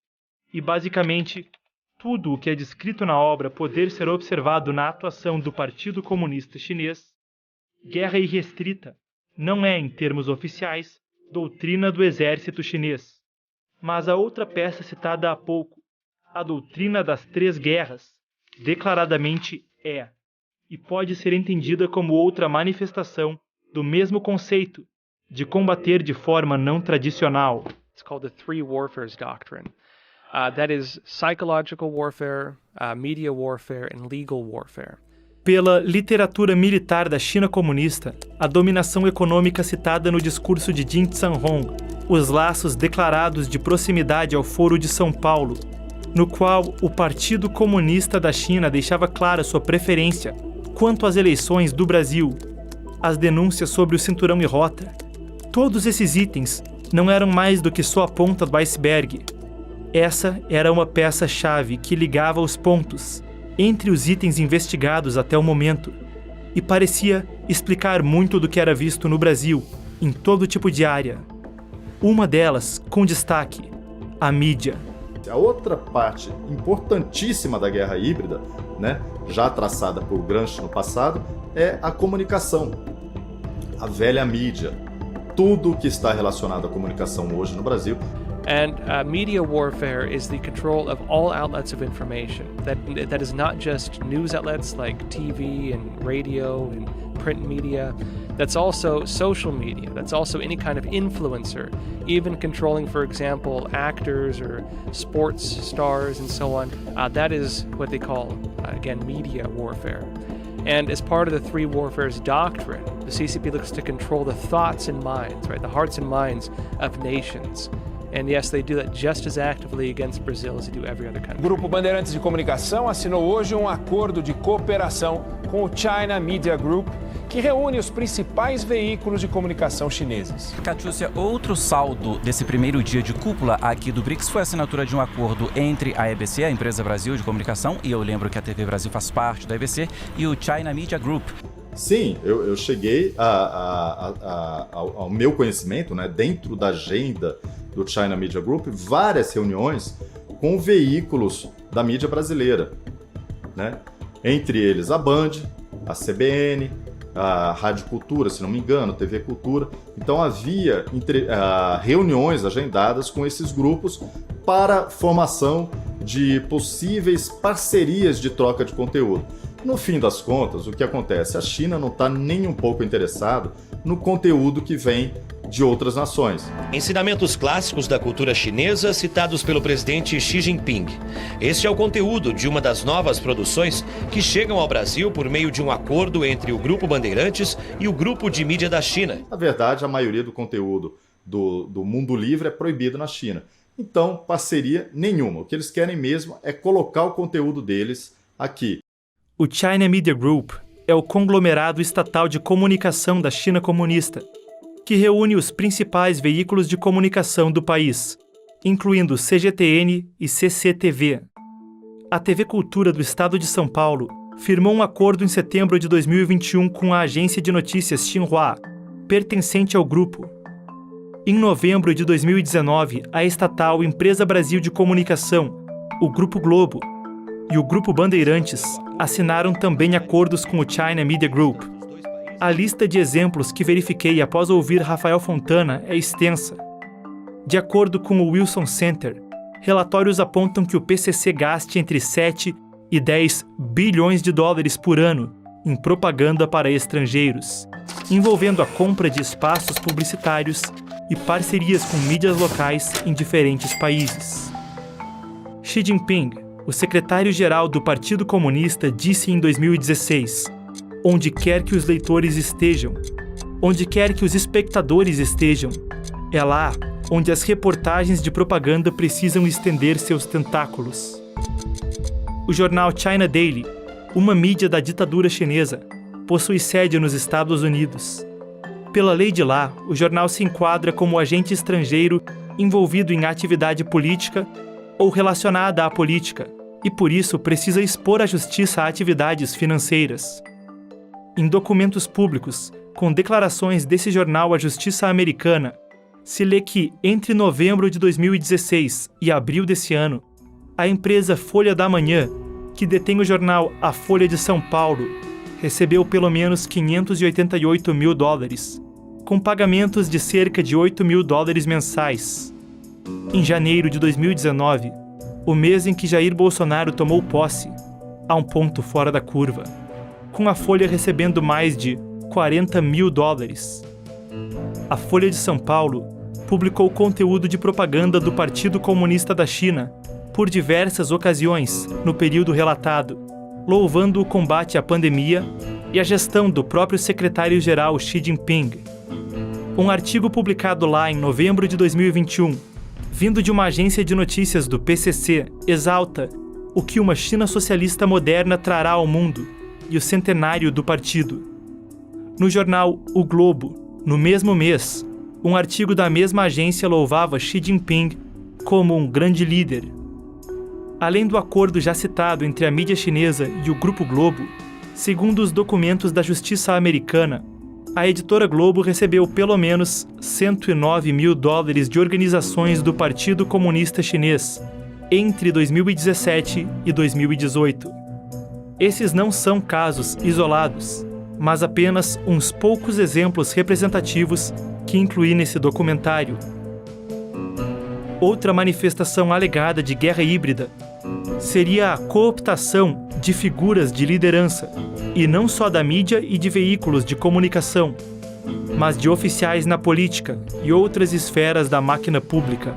e basicamente tudo o que é descrito na obra poder ser observado na atuação do Partido Comunista Chinês, guerra irrestrita não é, em termos oficiais, doutrina do exército chinês. Mas a outra peça citada há pouco, a doutrina das 3 guerras, declaradamente é, e pode ser entendida como outra manifestação do mesmo conceito de combater de forma não tradicional. It's called the Three Warfares Doctrine. That is psychological warfare, media warfare, and legal warfare. Pela literatura militar da China comunista, a dominação econômica citada no discurso de Jin Zhanhong, os laços declarados de proximidade ao Foro de São Paulo, no qual o Partido Comunista da China deixava clara sua preferência quanto às eleições do Brasil, as denúncias sobre o cinturão e rota, todos esses itens não eram mais do que só a ponta do iceberg. Essa era uma peça-chave que ligava os pontos entre os itens investigados até o momento e parecia explicar muito do que era visto no Brasil, em todo tipo de área. Uma delas, com destaque, a mídia. A outra parte importantíssima da guerra híbrida, né, já traçada por Gramsci no passado, é a comunicação, a velha mídia. Tudo que está relacionado à comunicação hoje no Brasil. And media warfare is the control of all outlets of information. That is not just news outlets like TV and radio and print media. That's also social media. That's also any kind of influencer, even controlling, for example, actors or sports stars and so on. That is what they call, again, media warfare. And as part of the Three Warfares doctrine, the CCP looks to control the thoughts and minds, right, the hearts and minds of nations. And yes, they do that just as actively against Brazil as they do every other country. O Grupo Bandeirantes de Comunicação assinou hoje um acordo de cooperação com o China Media Group, que reúne os principais veículos de comunicação chineses. Catiúcia, outro saldo desse primeiro dia de cúpula aqui do BRICS foi a assinatura de um acordo entre a EBC, a Empresa Brasil de Comunicação, e eu lembro que a TV Brasil faz parte da EBC, e o China Media Group. Sim, eu cheguei ao meu conhecimento, né, dentro da agenda do China Media Group, várias reuniões com veículos da mídia brasileira, né? Entre eles a Band, a CBN, a Rádio Cultura, se não me engano, TV Cultura. Então havia reuniões agendadas com esses grupos para formação de possíveis parcerias de troca de conteúdo. No fim das contas, o que acontece? A China não está nem um pouco interessada no conteúdo que vem de outras nações. Ensinamentos clássicos da cultura chinesa citados pelo presidente Xi Jinping. Este é o conteúdo de uma das novas produções que chegam ao Brasil por meio de um acordo entre o Grupo Bandeirantes e o Grupo de Mídia da China. Na verdade, a maioria do conteúdo do mundo livre é proibido na China. Então, parceria nenhuma. O que eles querem mesmo é colocar o conteúdo deles aqui. O China Media Group é o conglomerado estatal de comunicação da China comunista, que reúne os principais veículos de comunicação do país, incluindo CGTN e CCTV. A TV Cultura do Estado de São Paulo firmou um acordo em setembro de 2021 com a agência de notícias Xinhua, pertencente ao grupo. Em novembro de 2019, a estatal Empresa Brasil de Comunicação, o Grupo Globo e o Grupo Bandeirantes assinaram também acordos com o China Media Group. A lista de exemplos que verifiquei após ouvir Rafael Fontana é extensa. De acordo com o Wilson Center, relatórios apontam que o PCC gaste entre 7 e 10 bilhões de dólares por ano em propaganda para estrangeiros, envolvendo a compra de espaços publicitários e parcerias com mídias locais em diferentes países. Xi Jinping, o secretário-geral do Partido Comunista, disse em 2016: onde quer que os leitores estejam, onde quer que os espectadores estejam, é lá onde as reportagens de propaganda precisam estender seus tentáculos. O jornal China Daily, uma mídia da ditadura chinesa, possui sede nos Estados Unidos. Pela lei de lá, o jornal se enquadra como agente estrangeiro envolvido em atividade política ou relacionada à política, e por isso precisa expor à justiça atividades financeiras. Em documentos públicos, com declarações desse jornal à Justiça Americana, se lê que, entre novembro de 2016 e abril desse ano, a empresa Folha da Manhã, que detém o jornal A Folha de São Paulo, recebeu pelo menos $588 mil, com pagamentos de cerca de $8 mil mensais. Em janeiro de 2019, o mês em que Jair Bolsonaro tomou posse, há um ponto fora da curva, com a Folha recebendo mais de $40 mil. A Folha de São Paulo publicou conteúdo de propaganda do Partido Comunista da China por diversas ocasiões no período relatado, louvando o combate à pandemia e a gestão do próprio secretário-geral Xi Jinping. Um artigo publicado lá em novembro de 2021, vindo de uma agência de notícias do PCC, exalta o que uma China socialista moderna trará ao mundo e o centenário do partido. No jornal O Globo, no mesmo mês, um artigo da mesma agência louvava Xi Jinping como um grande líder. Além do acordo já citado entre a mídia chinesa e o Grupo Globo, segundo os documentos da Justiça americana, a editora Globo recebeu pelo menos $109 mil de organizações do Partido Comunista Chinês entre 2017 e 2018. Esses não são casos isolados, mas apenas uns poucos exemplos representativos que incluí nesse documentário. Outra manifestação alegada de guerra híbrida seria a cooptação de figuras de liderança, e não só da mídia e de veículos de comunicação, mas de oficiais na política e outras esferas da máquina pública.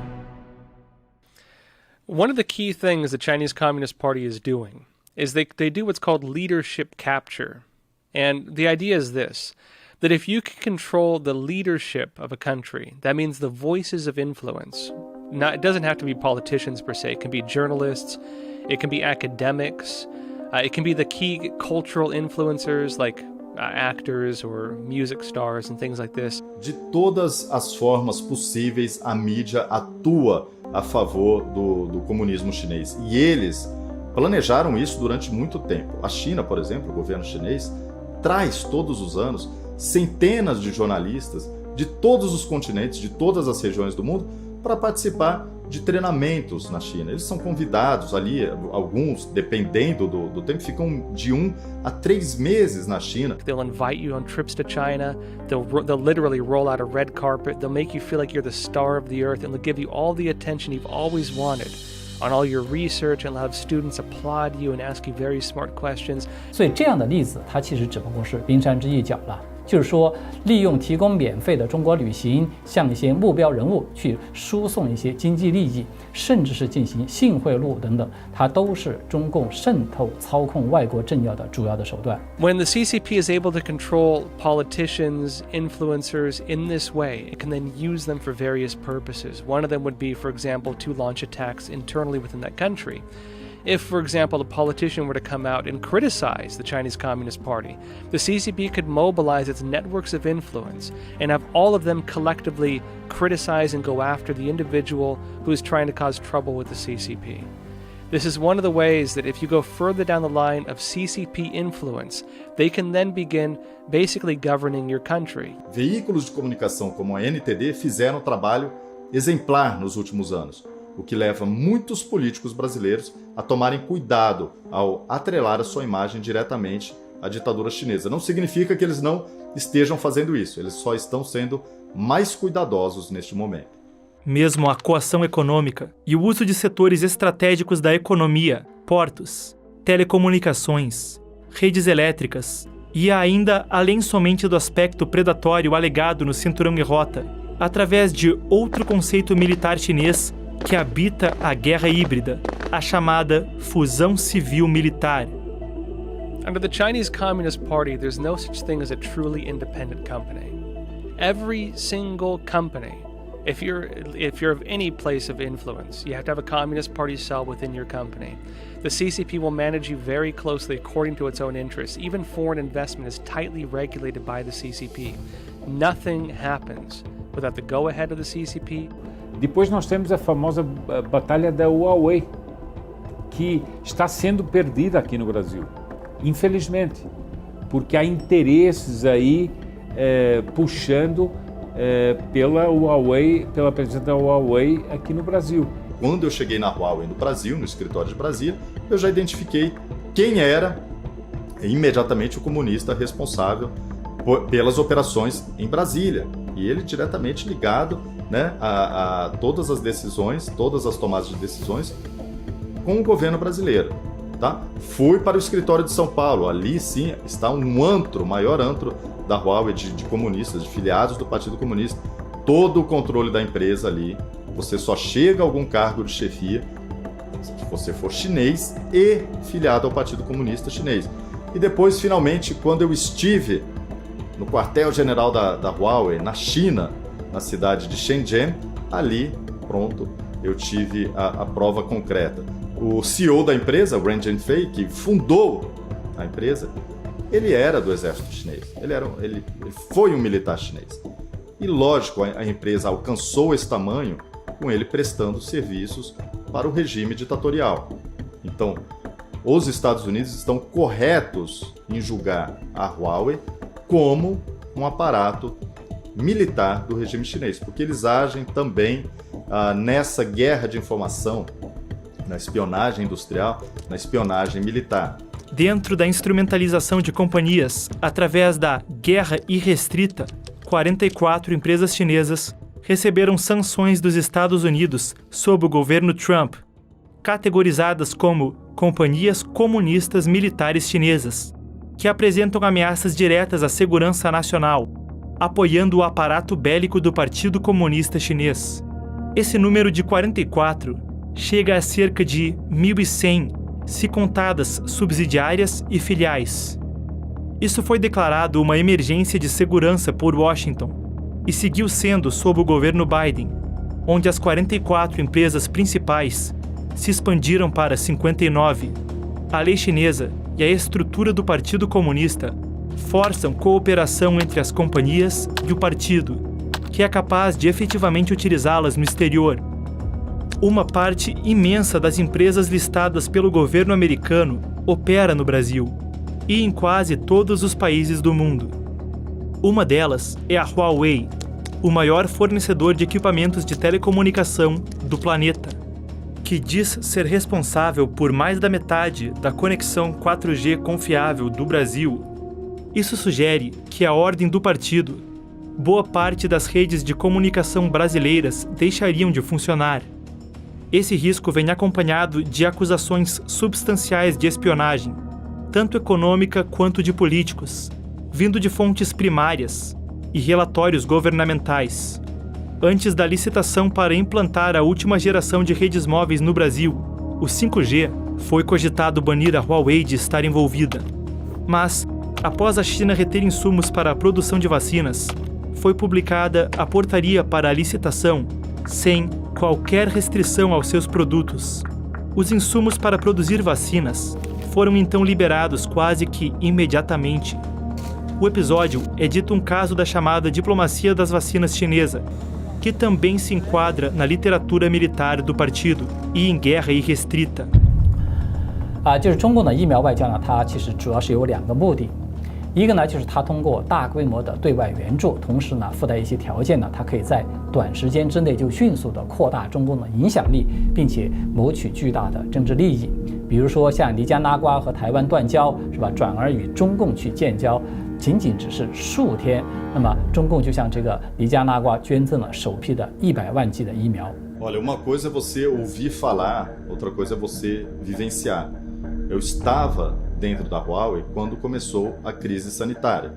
One of the key things the Chinese Communist Party is doing is they do what's called leadership capture. And the idea is this, that if you can control the leadership of a country, that means the voices of influence. It doesn't have to be politicians per se, it can be journalists, it can be academics, it can be the key cultural influencers like actors or music stars and things like this. De todas as formas possíveis, a mídia atua a favor do comunismo chinês. E eles planejaram isso durante muito tempo. A China, por exemplo, o governo chinês, traz todos os anos centenas de jornalistas de todos os continentes, de todas as regiões do mundo, para participar de treinamentos na China. Eles são convidados ali, alguns, dependendo do tempo, ficam de 1 a 3 meses na China. They'll invite you on trips to China, they'll literally roll out a red carpet, they'll make you feel like you're the star of the earth, and they'll give you all the attention you've always wanted on all your research, and have students applaud you and ask you very smart questions. 所以这样的例子，它其实只不过是冰山之一角了。就是说，利用提供免费的中国旅行，向一些目标人物去输送一些经济利益，甚至是进行性贿赂等等，它都是中共渗透、操控外国政要的主要的手段。When the CCP is able to control politicians, influencers in this way, it can then use them for various purposes. One of them would be, for example, to launch attacks internally within that country. If, for example, a politician were to come out and criticize the Chinese Communist Party, the CCP could mobilize its networks of influence and have all of them collectively criticize and go after the individual who is trying to cause trouble with the CCP. This is one of the ways that if you go further down the line of CCP influence, they can then begin basically governing your country. Veículos de comunicação como a NTD fizeram um trabalho exemplar nos últimos anos, o que leva muitos políticos brasileiros a tomarem cuidado ao atrelar a sua imagem diretamente à ditadura chinesa. Não significa que eles não estejam fazendo isso, eles só estão sendo mais cuidadosos neste momento. Mesmo a coação econômica e o uso de setores estratégicos da economia, portos, telecomunicações, redes elétricas e ainda além somente do aspecto predatório alegado no Cinturão e Rota, através de outro conceito militar chinês que habita a guerra híbrida, a chamada fusão civil-militar. Under the Chinese Communist Party, there's no such thing as a truly independent company. Every single company, if you're of any place of influence, you have to have a Communist Party cell within your company. The CCP will manage you very closely according to its own interests. Even foreign investment is tightly regulated by the CCP. Nothing happens without the go-ahead of the CCP. Depois nós temos a famosa batalha da Huawei, que está sendo perdida aqui no Brasil, infelizmente, porque há interesses aí puxando pela Huawei, pela presença da Huawei aqui no Brasil. Quando eu cheguei na Huawei no Brasil, no escritório de Brasília, eu já identifiquei quem era imediatamente o comunista responsável pelas operações em Brasília, e ele diretamente ligado, né, a todas as decisões, todas as tomadas de decisões com o governo brasileiro. Tá? Fui para o escritório de São Paulo, ali sim está um antro, o maior antro da Huawei de comunistas, de filiados do Partido Comunista. Todo o controle da empresa ali, você só chega a algum cargo de chefia se você for chinês e filiado ao Partido Comunista Chinês. E depois, finalmente, quando eu estive no quartel-general da Huawei, na China, na cidade de Shenzhen, ali, pronto, eu tive a prova concreta. O CEO da empresa, Ren Zhengfei, que fundou a empresa, ele era do exército chinês, ele foi um militar chinês. E lógico, a empresa alcançou esse tamanho com ele prestando serviços para o regime ditatorial. Então, os Estados Unidos estão corretos em julgar a Huawei como um aparato militar do regime chinês, porque eles agem também nessa guerra de informação, na espionagem industrial, na espionagem militar. Dentro da instrumentalização de companhias, através da guerra irrestrita, 44 empresas chinesas receberam sanções dos Estados Unidos sob o governo Trump, categorizadas como companhias comunistas militares chinesas, que apresentam ameaças diretas à segurança nacional, apoiando o aparato bélico do Partido Comunista Chinês. Esse número de 44 chega a cerca de 1.100, se contadas subsidiárias e filiais. Isso foi declarado uma emergência de segurança por Washington e seguiu sendo sob o governo Biden, onde as 44 empresas principais se expandiram para 59. A lei chinesa e a estrutura do Partido Comunista forçam cooperação entre as companhias e o partido, que é capaz de efetivamente utilizá-las no exterior. Uma parte imensa das empresas listadas pelo governo americano opera no Brasil e em quase todos os países do mundo. Uma delas é a Huawei, o maior fornecedor de equipamentos de telecomunicação do planeta, que diz ser responsável por mais da metade da conexão 4G confiável do Brasil. Isso sugere que a ordem do partido, boa parte das redes de comunicação brasileiras deixariam de funcionar. Esse risco vem acompanhado de acusações substanciais de espionagem, tanto econômica quanto de políticos, vindo de fontes primárias e relatórios governamentais. Antes da licitação para implantar a última geração de redes móveis no Brasil, o 5G, foi cogitado banir a Huawei de estar envolvida. Mas, após a China reter insumos para a produção de vacinas, foi publicada a portaria para a licitação, sem qualquer restrição aos seus produtos. Os insumos para produzir vacinas foram então liberados quase que imediatamente. O episódio é dito um caso da chamada diplomacia das vacinas chinesa, que também se enquadra na literatura militar do partido e em guerra irrestrita. 就是中共的疫苗外交呢，它其实主要是有2个目的。一个呢，就是它通过大规模的对外援助，同时呢附带一些条件呢，它可以在短时间之内就迅速的扩大中共的影响力，并且谋取巨大的政治利益。比如说像尼加拉瓜和台湾断交，是吧？转而与中共去建交，仅只是数天，那么中共就向这个尼加拉瓜捐赠了首批的100万剂的疫苗。Olha, uma coisa é você ouvir falar, outra coisa é você vivenciar. Eu estava dentro da Huawei quando começou a crise sanitária,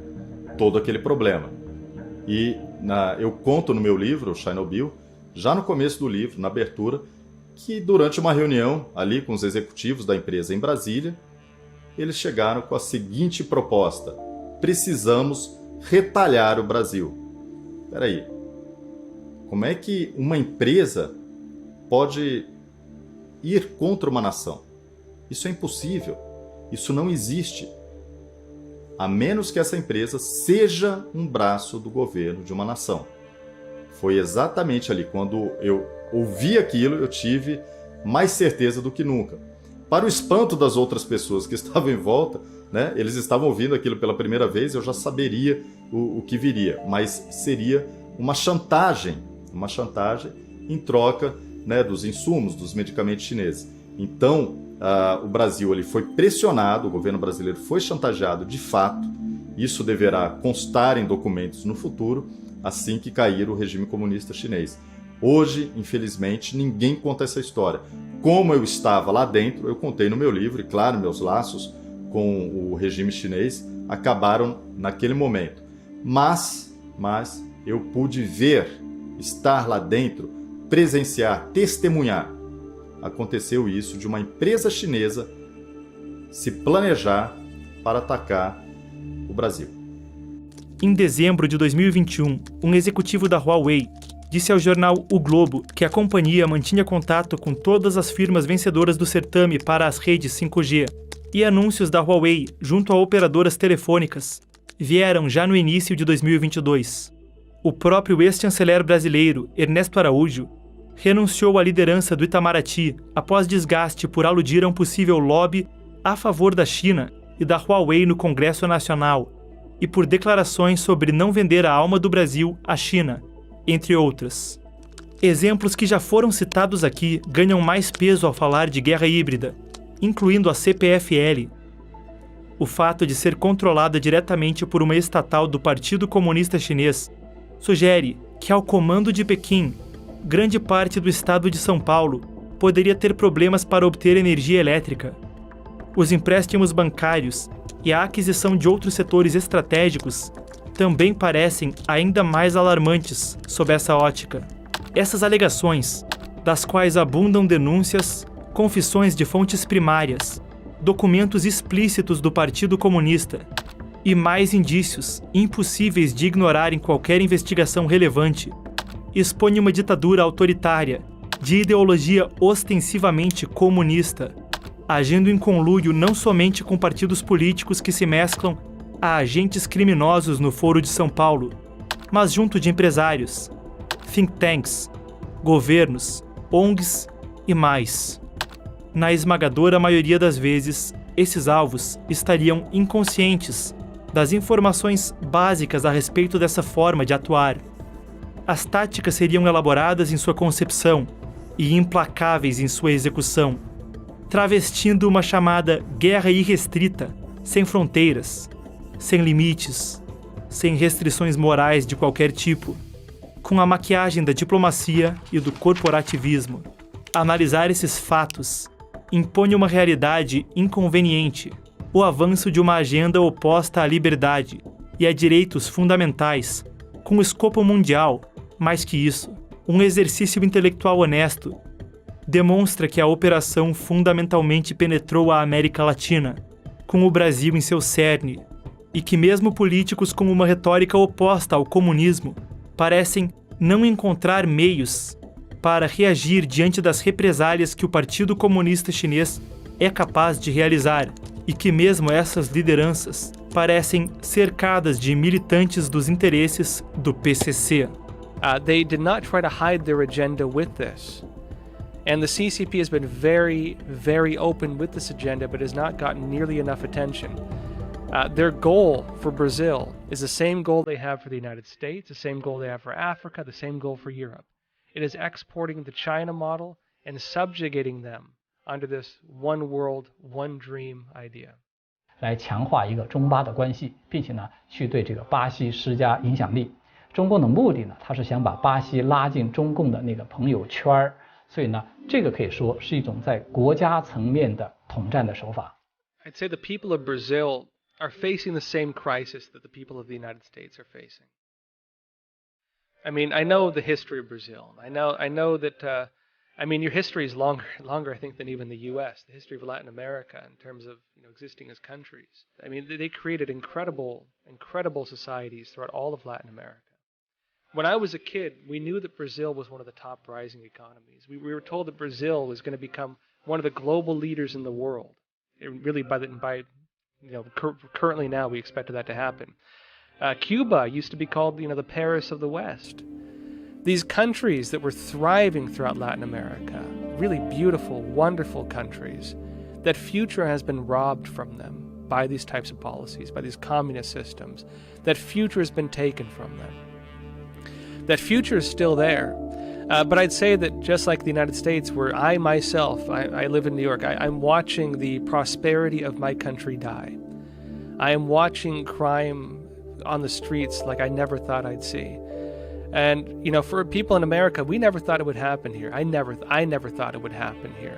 todo aquele problema. E eu conto no meu livro, Chernobyl, já no começo do livro, na abertura, que durante uma reunião ali com os executivos da empresa em Brasília, eles chegaram com a seguinte proposta: precisamos retalhar o Brasil. Espera aí, como é que uma empresa pode ir contra uma nação? Isso é impossível. Isso não existe, a menos que essa empresa seja um braço do governo de uma nação. Foi exatamente ali, quando eu ouvi aquilo, eu tive mais certeza do que nunca. Para o espanto das outras pessoas que estavam em volta, né, eles estavam ouvindo aquilo pela primeira vez, eu já saberia o que viria, mas seria uma chantagem em troca, né, dos insumos, dos medicamentos chineses. Então, o Brasil ele foi pressionado, o governo brasileiro foi chantageado de fato. Isso deverá constar em documentos no futuro, assim que cair o regime comunista chinês. Hoje, infelizmente, ninguém conta essa história. Como eu estava lá dentro, eu contei no meu livro, e claro, meus laços com o regime chinês acabaram naquele momento. Mas eu pude ver, estar lá dentro, presenciar, testemunhar aconteceu isso de uma empresa chinesa se planejar para atacar o Brasil. Em dezembro de 2021, um executivo da Huawei disse ao jornal O Globo que a companhia mantinha contato com todas as firmas vencedoras do certame para as redes 5G, e anúncios da Huawei junto a operadoras telefônicas vieram já no início de 2022. O próprio ex-chanceler brasileiro, Ernesto Araújo, renunciou à liderança do Itamaraty após desgaste por aludir a um possível lobby a favor da China e da Huawei no Congresso Nacional, e por declarações sobre não vender a alma do Brasil à China, entre outras. Exemplos que já foram citados aqui ganham mais peso ao falar de guerra híbrida, incluindo a CPFL. O fato de ser controlada diretamente por uma estatal do Partido Comunista Chinês sugere que, ao comando de Pequim, grande parte do estado de São Paulo poderia ter problemas para obter energia elétrica. Os empréstimos bancários e a aquisição de outros setores estratégicos também parecem ainda mais alarmantes sob essa ótica. Essas alegações, das quais abundam denúncias, confissões de fontes primárias, documentos explícitos do Partido Comunista e mais indícios impossíveis de ignorar em qualquer investigação relevante, expõem uma ditadura autoritária de ideologia ostensivamente comunista, agindo em conluio não somente com partidos políticos que se mesclam a agentes criminosos no Foro de São Paulo, mas junto de empresários, think tanks, governos, ONGs e mais. Na esmagadora maioria das vezes, esses alvos estariam inconscientes das informações básicas a respeito dessa forma de atuar. As táticas seriam elaboradas em sua concepção e implacáveis em sua execução, travestindo uma chamada guerra irrestrita, sem fronteiras, sem limites, sem restrições morais de qualquer tipo, com a maquiagem da diplomacia e do corporativismo. Analisar esses fatos impõe uma realidade inconveniente, o avanço de uma agenda oposta à liberdade e a direitos fundamentais, com escopo mundial, mais que isso, um exercício intelectual honesto, demonstra que a operação fundamentalmente penetrou a América Latina, com o Brasil em seu cerne, e que mesmo políticos com uma retórica oposta ao comunismo parecem não encontrar meios para reagir diante das represálias que o Partido Comunista Chinês é capaz de realizar, e que mesmo essas lideranças parecem cercadas de militantes dos interesses do PCC. They did not try to hide their agenda with this. And the CCP has been very, very open with this agenda, but has not gotten nearly enough attention. Their goal for Brazil is the same goal they have for the United States, the same goal they have for Africa, the same goal for Europe. It is exporting the China model and subjugating them under this one world, one dream idea. 来强化一个中巴的关系，并且呢，去对这个巴西施加影响力。中共的目的呢，他是想把巴西拉进中共的那个朋友圈儿。所以呢，这个可以说是一种在国家层面的统战的手法。I'd say the people of Brazil are facing the same crisis that the people of the United States are facing. I mean, I know the history of Brazil. I know that. I mean, your history is longer, I think, than even the U.S. The history of Latin America, in terms of existing as countries. I mean, they created incredible societies throughout all of Latin America. When I was a kid, we knew that Brazil was one of the top rising economies. We were told that Brazil was going to become one of the global leaders in the world. Currently now we expect that to happen. Cuba used to be called, the Paris of the West. These countries that were thriving throughout Latin America, really beautiful, wonderful countries, that future has been robbed from them by these types of policies, by these communist systems. That future has been taken from them. That future is still there. But I'd say that just like the United States, where I myself, I live in New York, I'm watching the prosperity of my country die. I am watching crime on the streets like I never thought I'd see. And, for people in America, we never thought it would happen here. I never thought it would happen here.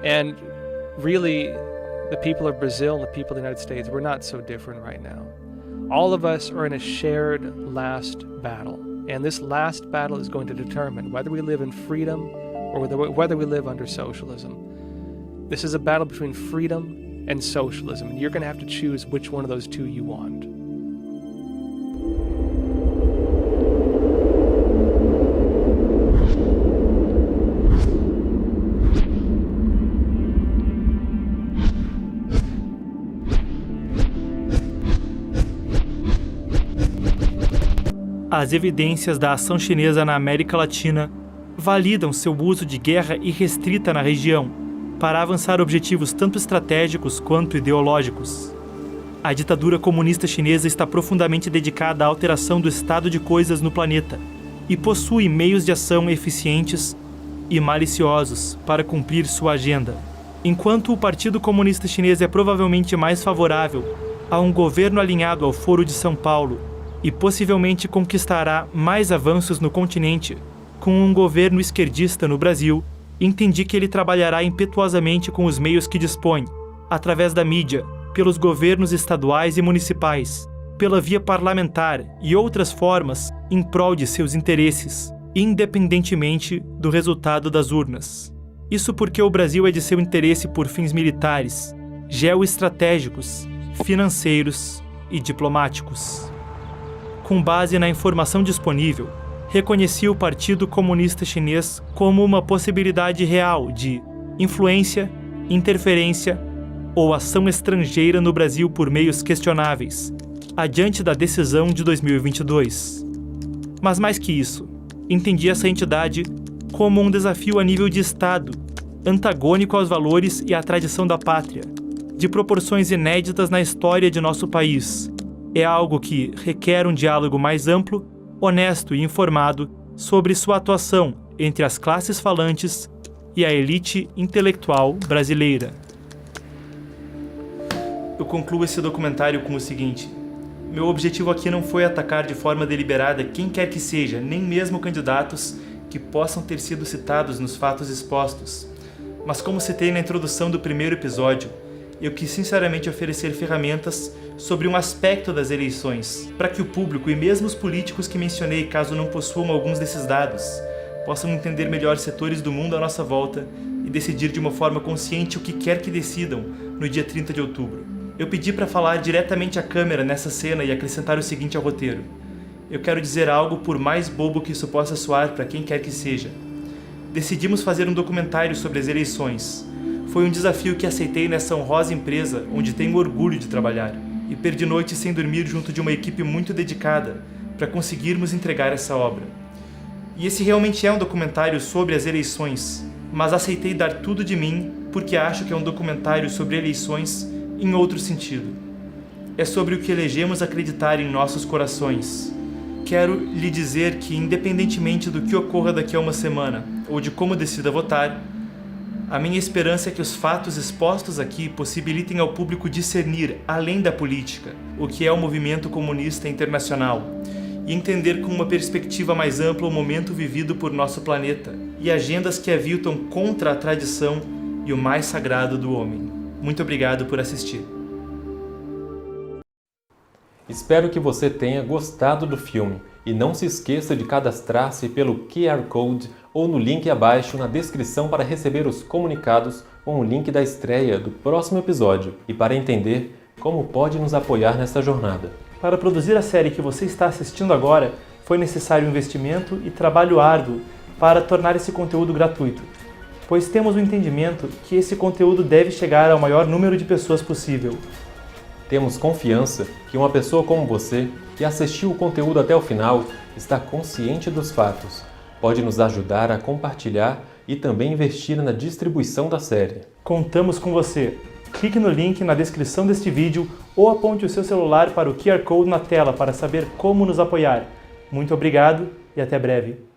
And really, the people of Brazil and the people of the United States, we're not so different right now. All of us are in a shared last battle. And this last battle is going to determine whether we live in freedom or whether we live under socialism. This is a battle between freedom and socialism, and you're going to have to choose which one of those two you want. As evidências da ação chinesa na América Latina validam seu uso de guerra irrestrita na região para avançar objetivos tanto estratégicos quanto ideológicos. A ditadura comunista chinesa está profundamente dedicada à alteração do estado de coisas no planeta e possui meios de ação eficientes e maliciosos para cumprir sua agenda. Enquanto o Partido Comunista Chinês é provavelmente mais favorável a um governo alinhado ao Foro de São Paulo e possivelmente conquistará mais avanços no continente com um governo esquerdista no Brasil, entendi que ele trabalhará impetuosamente com os meios que dispõe, através da mídia, pelos governos estaduais e municipais, pela via parlamentar e outras formas em prol de seus interesses, independentemente do resultado das urnas. Isso porque o Brasil é de seu interesse por fins militares, geoestratégicos, financeiros e diplomáticos. Com base na informação disponível, reconheci o Partido Comunista Chinês como uma possibilidade real de influência, interferência ou ação estrangeira no Brasil por meios questionáveis, adiante da decisão de 2022. Mas mais que isso, entendi essa entidade como um desafio a nível de Estado, antagônico aos valores e à tradição da pátria, de proporções inéditas na história de nosso país. É algo que requer um diálogo mais amplo, honesto e informado sobre sua atuação entre as classes falantes e a elite intelectual brasileira. Eu concluo esse documentário com o seguinte: meu objetivo aqui não foi atacar de forma deliberada quem quer que seja, nem mesmo candidatos que possam ter sido citados nos fatos expostos. Mas como citei na introdução do primeiro episódio, eu quis sinceramente oferecer ferramentas sobre um aspecto das eleições, para que o público e mesmo os políticos que mencionei, caso não possuam alguns desses dados, possam entender melhor setores do mundo à nossa volta e decidir de uma forma consciente o que quer que decidam no dia 30 de outubro. Eu pedi para falar diretamente à câmera nessa cena e acrescentar o seguinte ao roteiro: eu quero dizer algo por mais bobo que isso possa soar para quem quer que seja. Decidimos fazer um documentário sobre as eleições. Foi um desafio que aceitei nessa honrosa empresa onde tenho orgulho de trabalhar. E perdi noites sem dormir junto de uma equipe muito dedicada para conseguirmos entregar essa obra. E esse realmente é um documentário sobre as eleições, mas aceitei dar tudo de mim porque acho que é um documentário sobre eleições em outro sentido. É sobre o que elegemos acreditar em nossos corações. Quero lhe dizer que, independentemente do que ocorra daqui a uma semana ou de como decida votar, a minha esperança é que os fatos expostos aqui possibilitem ao público discernir, além da política, o que é o movimento comunista internacional e entender com uma perspectiva mais ampla o momento vivido por nosso planeta e agendas que aviltam contra a tradição e o mais sagrado do homem. Muito obrigado por assistir. Espero que você tenha gostado do filme e não se esqueça de cadastrar-se pelo QR Code ou no link abaixo na descrição para receber os comunicados com o link da estreia do próximo episódio e para entender como pode nos apoiar nesta jornada. Para produzir a série que você está assistindo agora, foi necessário investimento e trabalho árduo para tornar esse conteúdo gratuito, pois temos o entendimento que esse conteúdo deve chegar ao maior número de pessoas possível. Temos confiança que uma pessoa como você, que assistiu o conteúdo até o final, está consciente dos fatos, pode nos ajudar a compartilhar e também investir na distribuição da série. Contamos com você! Clique no link na descrição deste vídeo ou aponte o seu celular para o QR Code na tela para saber como nos apoiar. Muito obrigado e até breve!